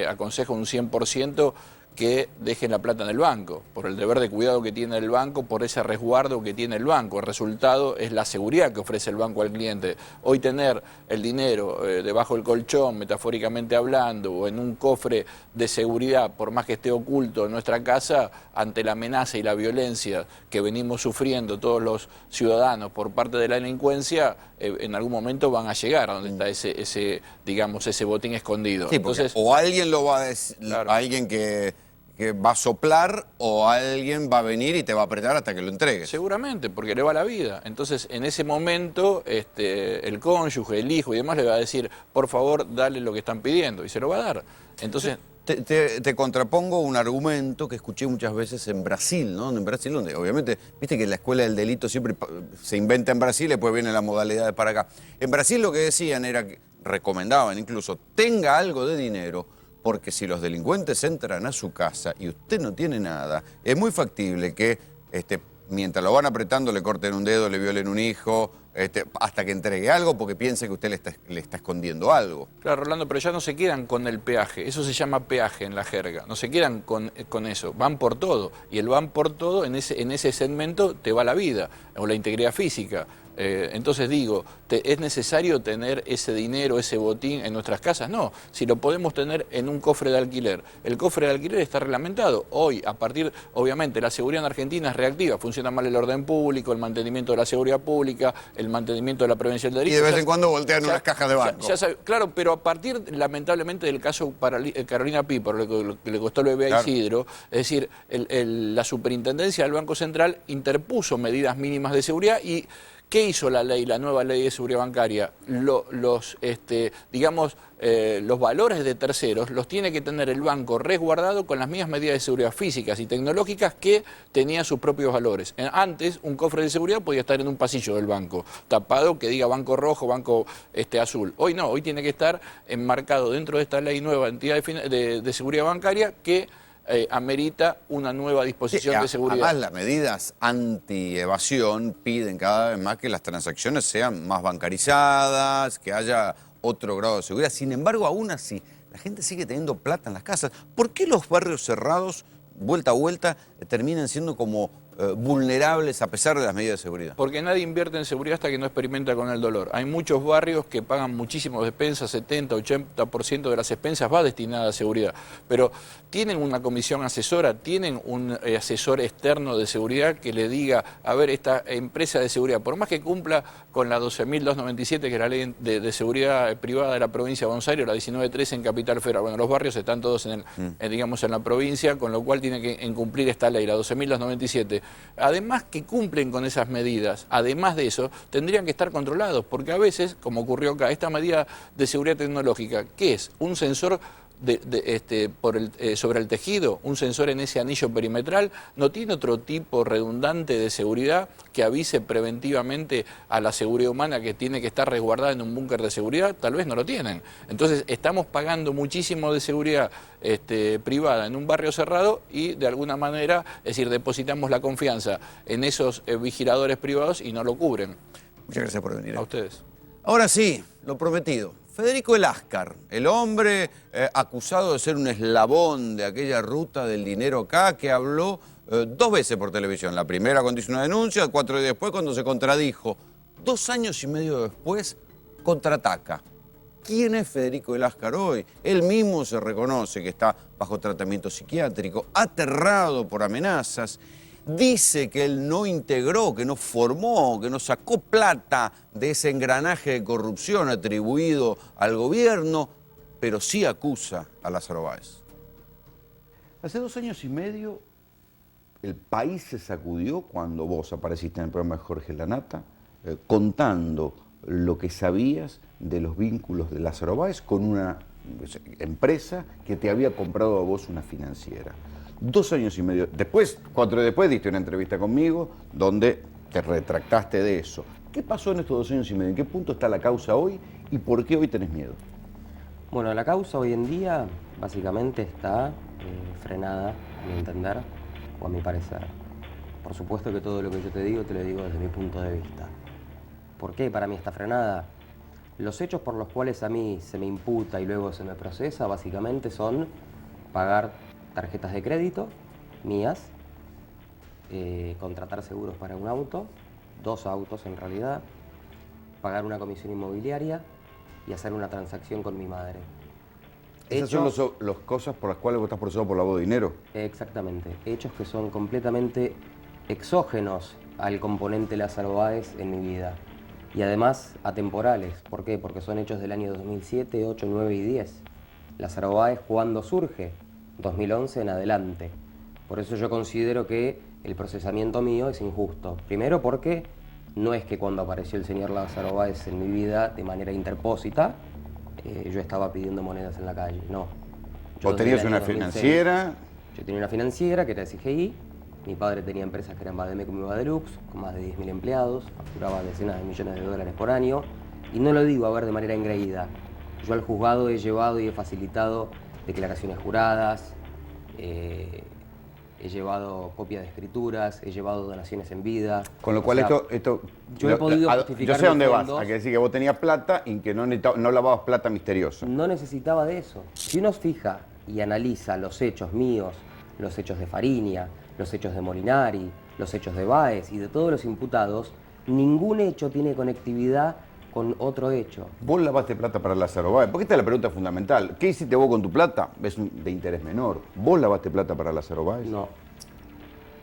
aconsejo un 100% que dejen la plata en el banco, por el deber de cuidado que tiene el banco, por ese resguardo que tiene el banco. El resultado es la seguridad que ofrece el banco al cliente. Hoy tener el dinero debajo del colchón, metafóricamente hablando, o en un cofre de seguridad, por más que esté oculto en nuestra casa, ante la amenaza y la violencia que venimos sufriendo todos los ciudadanos por parte de la delincuencia, en algún momento van a llegar a donde está ese botín escondido. Sí, entonces, o alguien lo va a decir, claro, alguien que va a soplar, o alguien va a venir y te va a apretar hasta que lo entregues. Seguramente, porque le va la vida. Entonces, en ese momento, el cónyuge, el hijo y demás le va a decir, por favor, dale lo que están pidiendo, y se lo va a dar. Entonces... Te contrapongo un argumento que escuché muchas veces en Brasil, ¿no? En Brasil, donde obviamente, viste que la escuela del delito siempre se inventa en Brasil y después viene la modalidad para acá. En Brasil lo que decían era que recomendaban incluso, tenga algo de dinero, porque si los delincuentes entran a su casa y usted no tiene nada, es muy factible que mientras lo van apretando le corten un dedo, le violen un hijo, hasta que entregue algo porque piense que usted le está escondiendo algo. Claro, Rolando, pero ya no se quedan con el peaje, eso se llama peaje en la jerga, no se quedan con eso, van por todo, y el van por todo en ese segmento te va la vida, o la integridad física. Entonces digo, ¿es necesario tener ese dinero, ese botín en nuestras casas? No, si lo podemos tener en un cofre de alquiler. El cofre de alquiler está reglamentado. Hoy, a partir, obviamente, la seguridad en Argentina es reactiva, funciona mal el orden público, el mantenimiento de la seguridad pública, el mantenimiento de la prevención del delito. Y de vez en cuando voltean unas cajas de banco. Claro, pero a partir, lamentablemente, del caso Carolina Pi, por lo que le costó el bebé a Isidro, es decir, la superintendencia del Banco Central interpuso medidas mínimas de seguridad y ¿qué hizo la ley, la nueva ley de seguridad bancaria? Los valores de terceros los tiene que tener el banco resguardado con las mismas medidas de seguridad físicas y tecnológicas que tenía sus propios valores. Antes, un cofre de seguridad podía estar en un pasillo del banco, tapado que diga banco rojo, banco azul. Hoy no, hoy tiene que estar enmarcado dentro de esta ley nueva entidad de seguridad bancaria que amerita una nueva disposición de seguridad. Además, las medidas anti-evasión piden cada vez más que las transacciones sean más bancarizadas, que haya otro grado de seguridad. Sin embargo, aún así, la gente sigue teniendo plata en las casas. ¿Por qué los barrios cerrados, vuelta a vuelta, terminan siendo como vulnerables a pesar de las medidas de seguridad? Porque nadie invierte en seguridad hasta que no experimenta con el dolor. Hay muchos barrios que pagan muchísimas despensas, 70, 80% de las expensas va destinada a seguridad. Pero tienen una comisión asesora, tienen un asesor externo de seguridad que le diga, a ver, esta empresa de seguridad, por más que cumpla con la 12.297, que es la ley de seguridad privada de la provincia de Buenos Aires, la 19.13 en Capital Federal. Bueno, los barrios están todos en la provincia, con lo cual tiene que incumplir esta ley, la 12.297. Además que cumplen con esas medidas, además de eso, tendrían que estar controlados, porque a veces, como ocurrió acá, esta medida de seguridad tecnológica, ¿qué es? Un sensor sobre el tejido, un sensor en ese anillo perimetral, no tiene otro tipo redundante de seguridad que avise preventivamente a la seguridad humana que tiene que estar resguardada en un búnker de seguridad. Tal vez no lo tienen. Entonces estamos pagando muchísimo de seguridad privada en un barrio cerrado y de alguna manera, es decir, depositamos la confianza en esos vigiladores privados y no lo cubren. Muchas gracias por venir. A ustedes. Ahora sí, lo prometido. Federico Eláscar, el hombre acusado de ser un eslabón de aquella ruta del dinero acá, que habló 2 veces por televisión. La primera cuando hizo una denuncia, 4 días después cuando se contradijo. 2 años y medio después, contraataca. ¿Quién es Federico Eláscar hoy? Él mismo se reconoce que está bajo tratamiento psiquiátrico, aterrado por amenazas. Dice que él no integró, que no formó, que no sacó plata de ese engranaje de corrupción atribuido al gobierno, pero sí acusa a Lázaro Báez. Hace 2 años y medio el país se sacudió cuando vos apareciste en el programa de Jorge Lanata contando lo que sabías de los vínculos de Lázaro Báez con una empresa que te había comprado a vos una financiera. 2 años y medio después, 4 días después, diste una entrevista conmigo donde te retractaste de eso. ¿Qué pasó en estos 2 años y medio? ¿En qué punto está la causa hoy y por qué hoy tenés miedo? Bueno, la causa hoy en día básicamente está frenada, a mi entender o a mi parecer. Por supuesto que todo lo que yo te digo desde mi punto de vista. ¿Por qué para mí está frenada? Los hechos por los cuales a mí se me imputa y luego se me procesa básicamente son pagar tarjetas de crédito mías, contratar seguros para un auto, 2 autos en realidad, pagar una comisión inmobiliaria y hacer una transacción con mi madre. ¿Esas son las cosas por las cuales vos estás procesado por lavado de dinero? Exactamente, hechos que son completamente exógenos al componente Lázaro Báez en mi vida. Y además atemporales. ¿Por qué? Porque son hechos del año 2007, 8, 9 y 10. Lázaro Báez, ¿cuándo surge? 2011 en adelante. Por eso yo considero que el procesamiento mío es injusto. Primero porque no es que cuando apareció el señor Lázaro Báez en mi vida de manera interpósita, yo estaba pidiendo monedas en la calle, no. ¿Vos tenías una financiera? Yo tenía una financiera que era SGI, mi padre tenía empresas que eran Bademecum y Badelux, con más de 10.000 empleados, facturaba decenas de millones de dólares por año, y no lo digo a ver de manera engreída. Yo al juzgado he llevado y he facilitado declaraciones juradas, he llevado copias de escrituras, he llevado donaciones en vida. Con lo cual esto yo he podido justificar. Yo sé dónde vas, a que decir que vos tenías plata y que no lavabas plata misteriosa. No necesitaba de eso. Si uno fija y analiza los hechos míos, los hechos de Fariña, los hechos de Molinari, los hechos de Báez y de todos los imputados, Ningún hecho tiene conectividad con otro hecho. Vos lavaste plata para Lázaro Báez. Porque esta es la pregunta fundamental. ¿Qué hiciste vos con tu plata? Es de interés menor. ¿Vos lavaste plata para Lázaro Báez? No.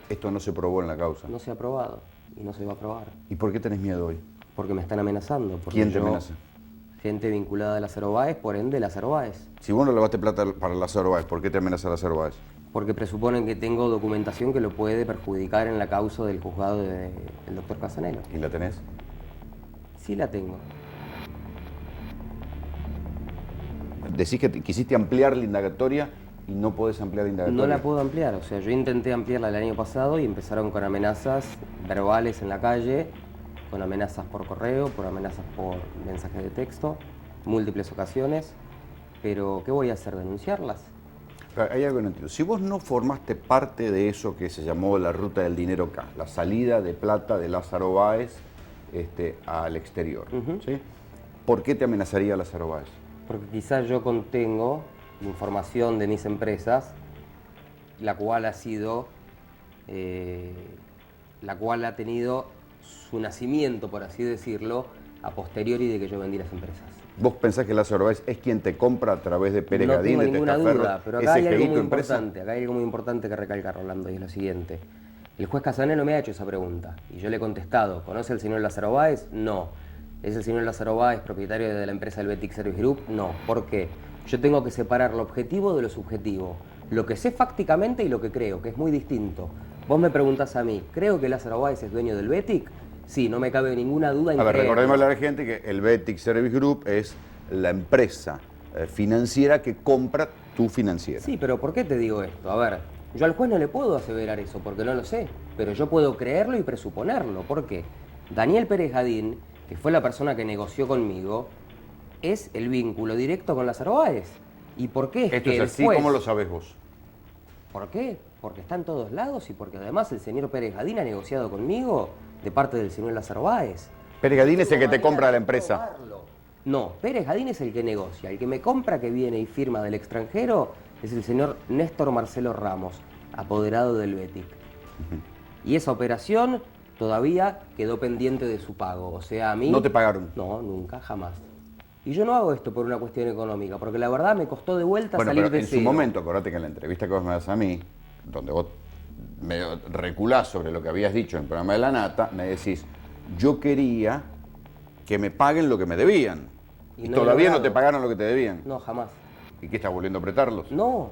Esto no se probó en la causa. No se ha probado y no se va a probar. ¿Y por qué tenés miedo hoy? Porque me están amenazando. ¿Quién te amenaza? Gente vinculada a Lázaro Báez, por ende Lázaro Báez. Si vos no lavaste plata para Lázaro Báez, ¿por qué te amenaza Lázaro Báez? Porque presuponen que tengo documentación que lo puede perjudicar en la causa del juzgado del doctor Casanelo. ¿Y la tenés? Sí la tengo. Decís que quisiste ampliar la indagatoria y no podés ampliar la indagatoria. No la puedo ampliar, o sea, yo intenté ampliarla el año pasado y empezaron con amenazas verbales en la calle, con amenazas por correo, por amenazas por mensaje de texto, múltiples ocasiones, pero ¿qué voy a hacer? ¿Denunciarlas? Hay algo que no entiendo. Si vos no formaste parte de eso que se llamó la ruta del dinero K, la salida de plata de Lázaro Báez al exterior, ¿sí? ¿Por qué te amenazaría Lázaro Báez? Porque quizás yo contengo información de mis empresas, la cual ha tenido su nacimiento, por así decirlo, a posteriori de que yo vendí las empresas. ¿Vos pensás que Lázaro Báez es quien te compra a través de Pérez Gadín, de ninguna Testaferro, duda, pero acá hay algo muy empresa? importante, acá hay algo muy importante que recalcar, Rolando, y es lo siguiente. El juez Casanelo me ha hecho esa pregunta y yo le he contestado, ¿conoce al señor Lázaro Báez? No. ¿Es el señor Lázaro Báez propietario de la empresa Helvetic Service Group? No. ¿Por qué? Yo tengo que separar lo objetivo de lo subjetivo. Lo que sé fácticamente y lo que creo, que es muy distinto. Vos me preguntás a mí, ¿creo que Lázaro Báez es dueño del Helvetic? Sí, no me cabe ninguna duda en A ver, creerlo. recordemos a la gente que el Helvetic Service Group es la empresa financiera que compra tu financiera. Sí, pero ¿por qué te digo esto? A ver, yo al juez no le puedo aseverar eso porque no lo sé, pero yo puedo creerlo y presuponerlo. ¿Por qué? Daniel Pérez Gadín, que fue la persona que negoció conmigo, es el vínculo directo con Lázaro Báez. ¿Y por qué es Esto que es así después... como lo sabés vos. ¿Por qué? Porque está en todos lados y porque además el señor Pérez Gadín ha negociado conmigo de parte del señor Lázaro Báez. Pérez Gadín es el que te compra la empresa. No, Pérez Gadín es el que negocia. El que me compra, que viene y firma del extranjero, es el señor Néstor Marcelo Ramos, apoderado del Helvetic. Y esa operación todavía quedó pendiente de su pago. O sea, a mí... ¿No te pagaron? No, nunca, jamás. Y yo no hago esto por una cuestión económica, porque la verdad me costó de vuelta Bueno, salir pero de en cero. su momento, acordate que en la entrevista que vos me das a mí, donde vos me reculás sobre lo que habías dicho en el programa de La Nata, me decís, yo quería que me paguen lo que me debían. Y no he todavía no logrado. te pagaron lo que te debían. No, jamás. ¿Y qué estás volviendo a apretarlos? No,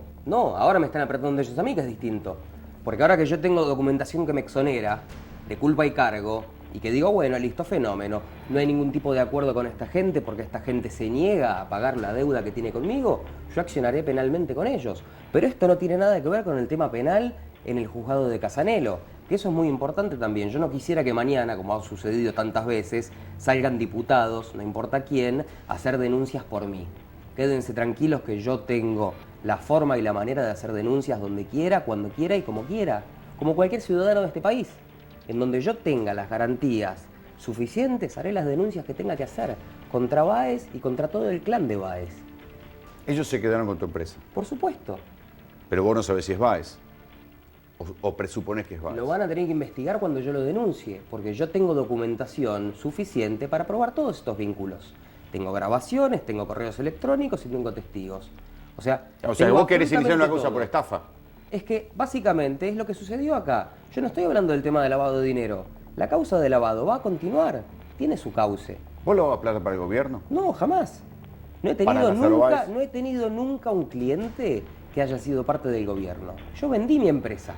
ahora me están apretando ellos a mí, que es distinto. Porque ahora que yo tengo documentación que me exonera de culpa y cargo, y que digo, bueno, listo, fenómeno, no hay ningún tipo de acuerdo con esta gente porque esta gente se niega a pagar la deuda que tiene conmigo, yo accionaré penalmente con ellos. Pero esto no tiene nada que ver con el tema penal en el juzgado de Casanelo, que eso es muy importante también. Yo no quisiera que mañana, como ha sucedido tantas veces, salgan diputados, no importa quién, a hacer denuncias por mí. Quédense tranquilos que yo tengo la forma y la manera de hacer denuncias donde quiera, cuando quiera y como quiera, como cualquier ciudadano de este país. En donde yo tenga las garantías suficientes, haré las denuncias que tenga que hacer contra Báez y contra todo el clan de Báez. Ellos se quedaron con tu empresa. Por supuesto. Pero vos no sabés si es Báez. O presupones que es Báez. Lo van a tener que investigar cuando yo lo denuncie, porque yo tengo documentación suficiente para probar todos estos vínculos. Tengo grabaciones, tengo correos electrónicos y tengo testigos. O sea, vos querés iniciar una absolutamente causa todo. por estafa. Es que básicamente es lo que sucedió acá. Yo no estoy hablando del tema de lavado de dinero. La causa de lavado va a continuar. Tiene su cauce. ¿Vos lavabas plata para el gobierno? No, jamás. No he tenido nunca un cliente que haya sido parte del gobierno. Yo vendí mi empresa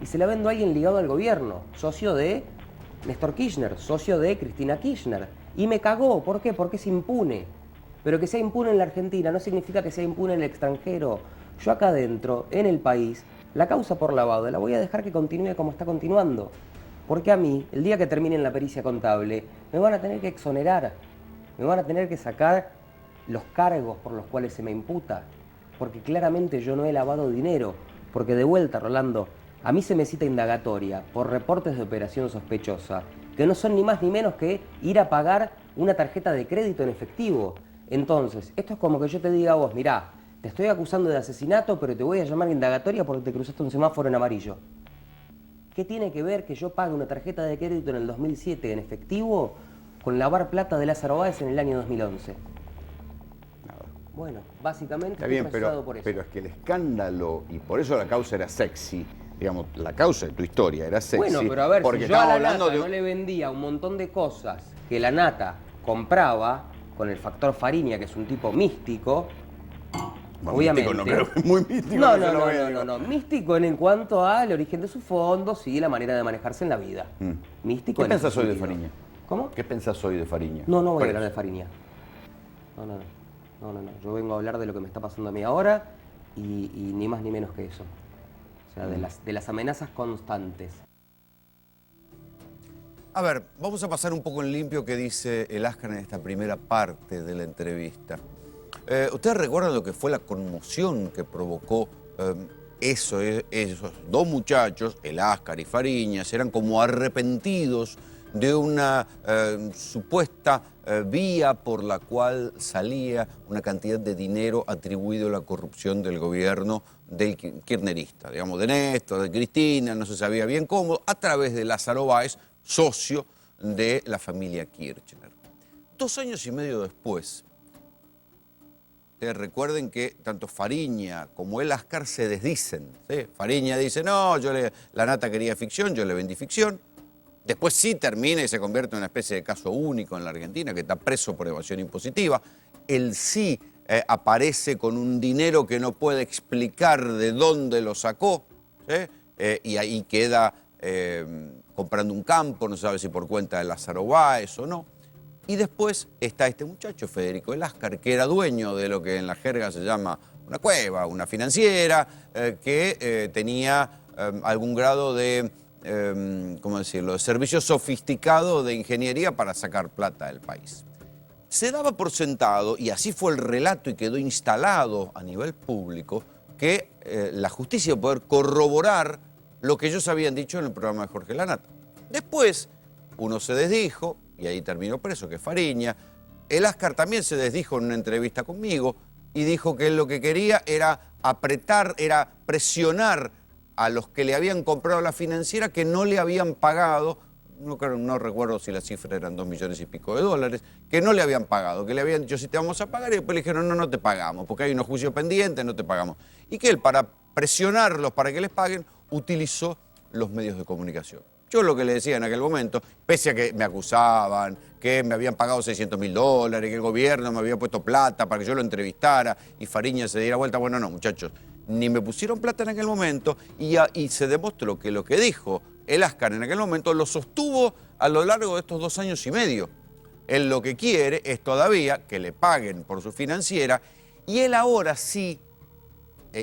y se la vendo a alguien ligado al gobierno, socio de Néstor Kirchner, socio de Cristina Kirchner. Y me cagó. ¿Por qué? Porque es impune. Pero que sea impune en la Argentina no significa que sea impune en el extranjero. Yo acá adentro, en el país, la causa por lavado la voy a dejar que continúe como está continuando. Porque a mí, el día que termine la pericia contable, me van a tener que exonerar. Me van a tener que sacar los cargos por los cuales se me imputa. Porque claramente yo no he lavado dinero. Porque de vuelta, Rolando, a mí se me cita indagatoria por reportes de operación sospechosa, que no son ni más ni menos que ir a pagar una tarjeta de crédito en efectivo. Entonces, esto es como que yo te diga a vos, mirá, te estoy acusando de asesinato, pero te voy a llamar indagatoria porque te cruzaste un semáforo en amarillo. ¿Qué tiene que ver que yo pague una tarjeta de crédito en el 2007 en efectivo con lavar plata de Lázaro Báez en el año 2011? Nada. Bueno, básicamente Está bien, estoy procesado por eso. pero es que el escándalo, y por eso la causa era sexy, digamos, la causa de tu historia era sexy. Bueno, pero a ver, porque si yo a la hablando nata de... no le vendía un montón de cosas que la nata compraba con el factor Fariña, que es un tipo místico, Bueno, obviamente. místico no creo, muy místico. No, que se lo vea, no. Místico en cuanto al origen de sus fondos y la manera de manejarse en la vida. Místico. ¿Qué en ese pensás hoy de sentido. Fariña? ¿Cómo? ¿Qué pensás hoy de Fariña? No voy a Preso. hablar de Fariña. No. Yo vengo a hablar de lo que me está pasando a mí ahora y ni más ni menos que eso. O sea, de las amenazas constantes. A ver, vamos a pasar un poco en limpio qué dice el Ascar en esta primera parte de la entrevista. ¿Ustedes recuerdan lo que fue la conmoción que provocó esos dos muchachos, el Ascar y Fariñas? Eran como arrepentidos de una supuesta vía por la cual salía una cantidad de dinero atribuido a la corrupción del gobierno del kirchnerista, digamos, de Néstor, de Cristina, no se sabía bien cómo, a través de Lázaro Báez, socio de la familia Kirchner. 2 años y medio después, recuerden que tanto Fariña como el Ascar se desdicen, ¿sí? Fariña dice, no, la nata quería ficción, yo le vendí ficción. Después sí termina y se convierte en una especie de caso único en la Argentina, que está preso por evasión impositiva. Él sí aparece con un dinero que no puede explicar de dónde lo sacó, ¿sí? Y ahí queda comprando un campo, no sabe si por cuenta de Lázaro Báez o no. Y después está este muchacho, Federico el Ascar, que era dueño de lo que en la jerga se llama una cueva, una financiera, que tenía algún grado de, ¿cómo decirlo?, de servicio sofisticado de ingeniería para sacar plata del país. Se daba por sentado, y así fue el relato y quedó instalado a nivel público, que la justicia iba a poder corroborar lo que ellos habían dicho en el programa de Jorge Lanata. Después, uno se desdijo, y ahí terminó preso, que es Fariña. El Ascar también se desdijo en una entrevista conmigo y dijo que él lo que quería era apretar, era presionar a los que le habían comprado la financiera que no le habían pagado, no recuerdo si la cifra eran 2 millones y pico de dólares, que no le habían pagado, que le habían dicho sí te vamos a pagar y después le dijeron no te pagamos, porque hay unos juicios pendientes, no te pagamos. Y que él para presionarlos para que les paguen utilizó los medios de comunicación. Yo lo que le decía en aquel momento, pese a que me acusaban, que me habían pagado $600.000, que el gobierno me había puesto plata para que yo lo entrevistara y Fariña se diera vuelta, bueno, no, muchachos, ni me pusieron plata en aquel momento y se demostró que lo que dijo el Ascar en aquel momento lo sostuvo a lo largo de estos 2 años y medio. Él lo que quiere es todavía que le paguen por su financiera y él ahora sí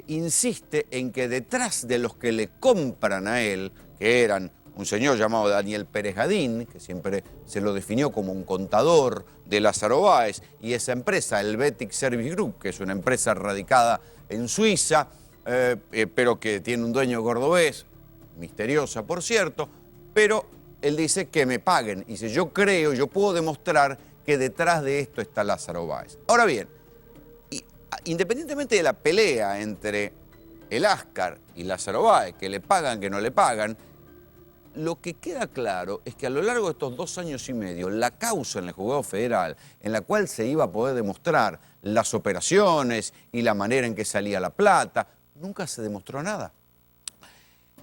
insiste en que detrás de los que le compran a él, que eran un señor llamado Daniel Pérez Gadín, que siempre se lo definió como un contador de Lázaro Báez, y esa empresa, el Betic Service Group, que es una empresa radicada en Suiza, pero que tiene un dueño cordobés, misteriosa por cierto, pero él dice que me paguen. Y dice, yo puedo demostrar que detrás de esto está Lázaro Báez. Ahora bien, independientemente de la pelea entre el Ascar y Lázaro Báez, que le pagan, que no le pagan, lo que queda claro es que a lo largo de estos 2 años y medio, la causa en el juzgado federal, en la cual se iba a poder demostrar las operaciones y la manera en que salía la plata, nunca se demostró nada.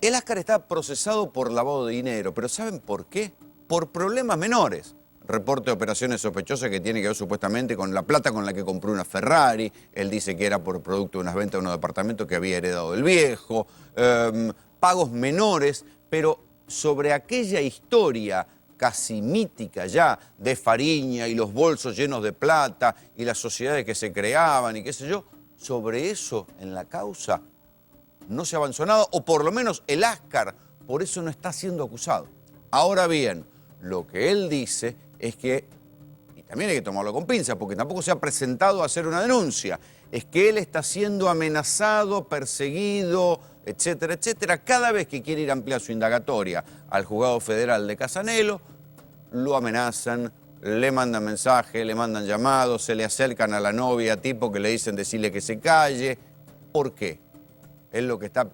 El Ascar está procesado por lavado de dinero, pero ¿saben por qué? Por problemas menores. Reporte de operaciones sospechosas que tiene que ver supuestamente con la plata con la que compró una Ferrari. Él dice que era por producto de unas ventas de unos departamentos que había heredado del viejo. Pagos menores, pero sobre aquella historia casi mítica ya de Fariña y los bolsos llenos de plata y las sociedades que se creaban y qué sé yo, sobre eso en la causa no se ha avanzado nada, o por lo menos el Ascar por eso no está siendo acusado. Ahora bien, lo que él dice es que, y también hay que tomarlo con pinzas porque tampoco se ha presentado a hacer una denuncia, es que él está siendo amenazado, perseguido, etcétera, etcétera. Cada vez que quiere ir a ampliar su indagatoria al juzgado federal de Casanelo, lo amenazan, le mandan mensajes, le mandan llamados, se le acercan a la novia tipo que le dicen decirle que se calle. ¿Por qué? Él lo que está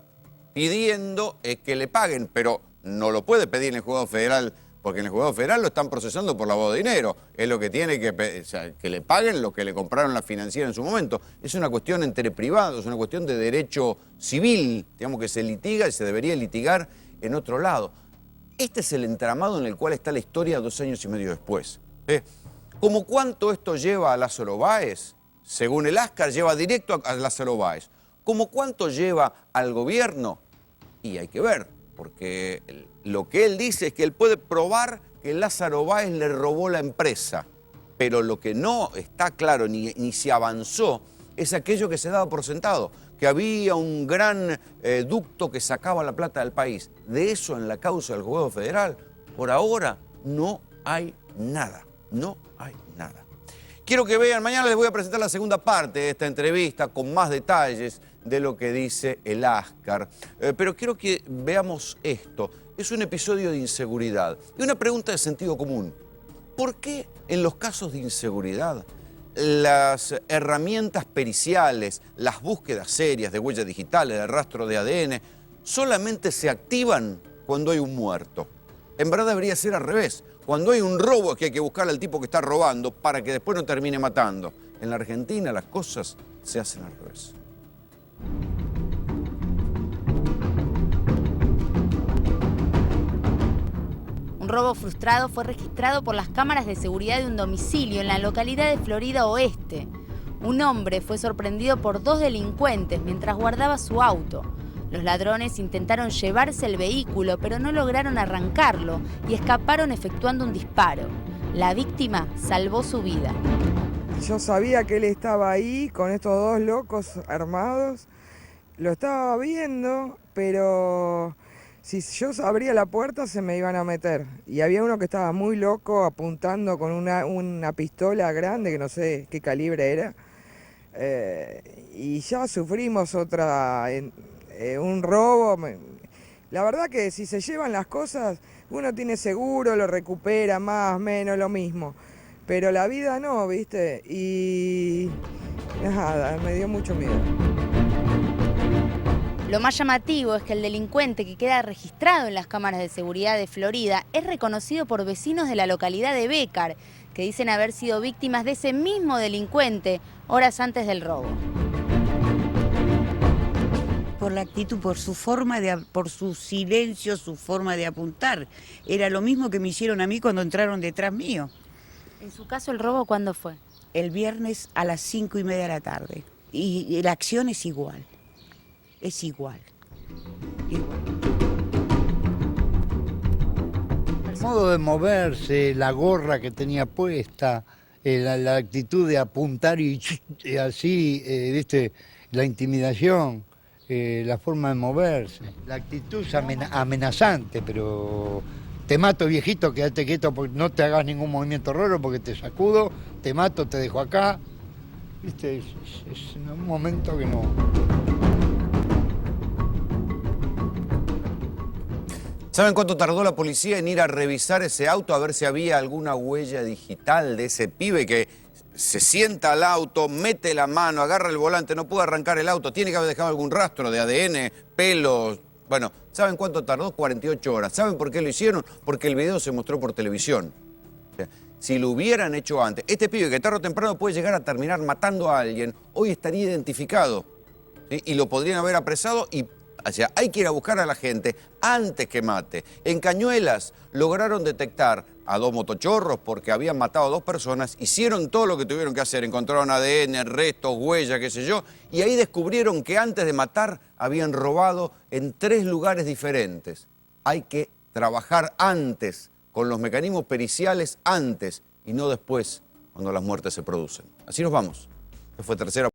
pidiendo es que le paguen, pero no lo puede pedir en el juzgado federal, porque en el juzgado federal lo están procesando por lavado de dinero. Es lo que tiene que, o sea, que le paguen lo que le compraron la financiera en su momento. Es una cuestión entre privados, es una cuestión de derecho civil, digamos, que se litiga y se debería litigar en otro lado. Este es el entramado en el cual está la historia 2 años y medio después. ¿Cómo cuánto esto lleva a Lázaro Báez? Según el Ascar, lleva directo a Lázaro Báez. ¿Cómo cuánto lleva al gobierno? Y hay que ver, porque lo que él dice es que él puede probar que Lázaro Báez le robó la empresa, pero lo que no está claro ni se avanzó es aquello que se daba por sentado, que había un gran ducto que sacaba la plata del país. De eso en la causa del juzgado federal, por ahora no hay nada, no hay nada. Quiero que vean, mañana les voy a presentar la segunda parte de esta entrevista con más detalles de lo que dice el Ascar. Pero quiero que veamos esto. Es un episodio de inseguridad. Y una pregunta de sentido común. ¿Por qué en los casos de inseguridad las herramientas periciales, las búsquedas serias de huellas digitales, de rastro de ADN, solamente se activan cuando hay un muerto? En verdad debería ser al revés. Cuando hay un robo es que hay que buscar al tipo que está robando para que después no termine matando. En la Argentina las cosas se hacen al revés. Un robo frustrado fue registrado por las cámaras de seguridad de un domicilio en la localidad de Florida Oeste. Un hombre fue sorprendido por 2 delincuentes mientras guardaba su auto. Los ladrones intentaron llevarse el vehículo, pero no lograron arrancarlo y escaparon efectuando un disparo. La víctima salvó su vida. Yo sabía que él estaba ahí con estos 2 locos armados. Lo estaba viendo, pero si yo abría la puerta se me iban a meter. Y había uno que estaba muy loco apuntando con una pistola grande, que no sé qué calibre era. Y ya sufrimos un robo. La verdad que si se llevan las cosas, uno tiene seguro, lo recupera, más, menos, lo mismo. Pero la vida no, ¿viste? Y nada, me dio mucho miedo. Lo más llamativo es que el delincuente que queda registrado en las cámaras de seguridad de Florida es reconocido por vecinos de la localidad de Bécar, que dicen haber sido víctimas de ese mismo delincuente horas antes del robo. Por la actitud, por su forma por su silencio, su forma de apuntar. Era lo mismo que me hicieron a mí cuando entraron detrás mío. En su caso, ¿el robo cuándo fue? El viernes a las 5:30 de la tarde. Y la acción es igual. Es igual. El modo de moverse, la gorra que tenía puesta, la actitud de apuntar y así, ¿viste? La intimidación. La forma de moverse. La actitud es amenazante, pero te mato, viejito, quédate quieto porque no te hagas ningún movimiento raro porque te sacudo, te mato, te dejo acá. ¿Viste? Es un momento que no. ¿Saben cuánto tardó la policía en ir a revisar ese auto a ver si había alguna huella digital de ese pibe que se sienta al auto, mete la mano, agarra el volante, no puede arrancar el auto, tiene que haber dejado algún rastro de ADN, pelos? Bueno, ¿saben cuánto tardó? 48 horas. ¿Saben por qué lo hicieron? Porque el video se mostró por televisión. O sea, si lo hubieran hecho antes, este pibe que tarde o temprano puede llegar a terminar matando a alguien, hoy estaría identificado, ¿sí? Y lo podrían haber apresado y... O sea, hay que ir a buscar a la gente antes que mate. En Cañuelas lograron detectar a 2 motochorros porque habían matado a 2 personas, hicieron todo lo que tuvieron que hacer, encontraron ADN, restos, huellas, qué sé yo, y ahí descubrieron que antes de matar habían robado en 3 lugares diferentes. Hay que trabajar antes, con los mecanismos periciales antes y no después, cuando las muertes se producen. Así nos vamos. Esta fue Tercera.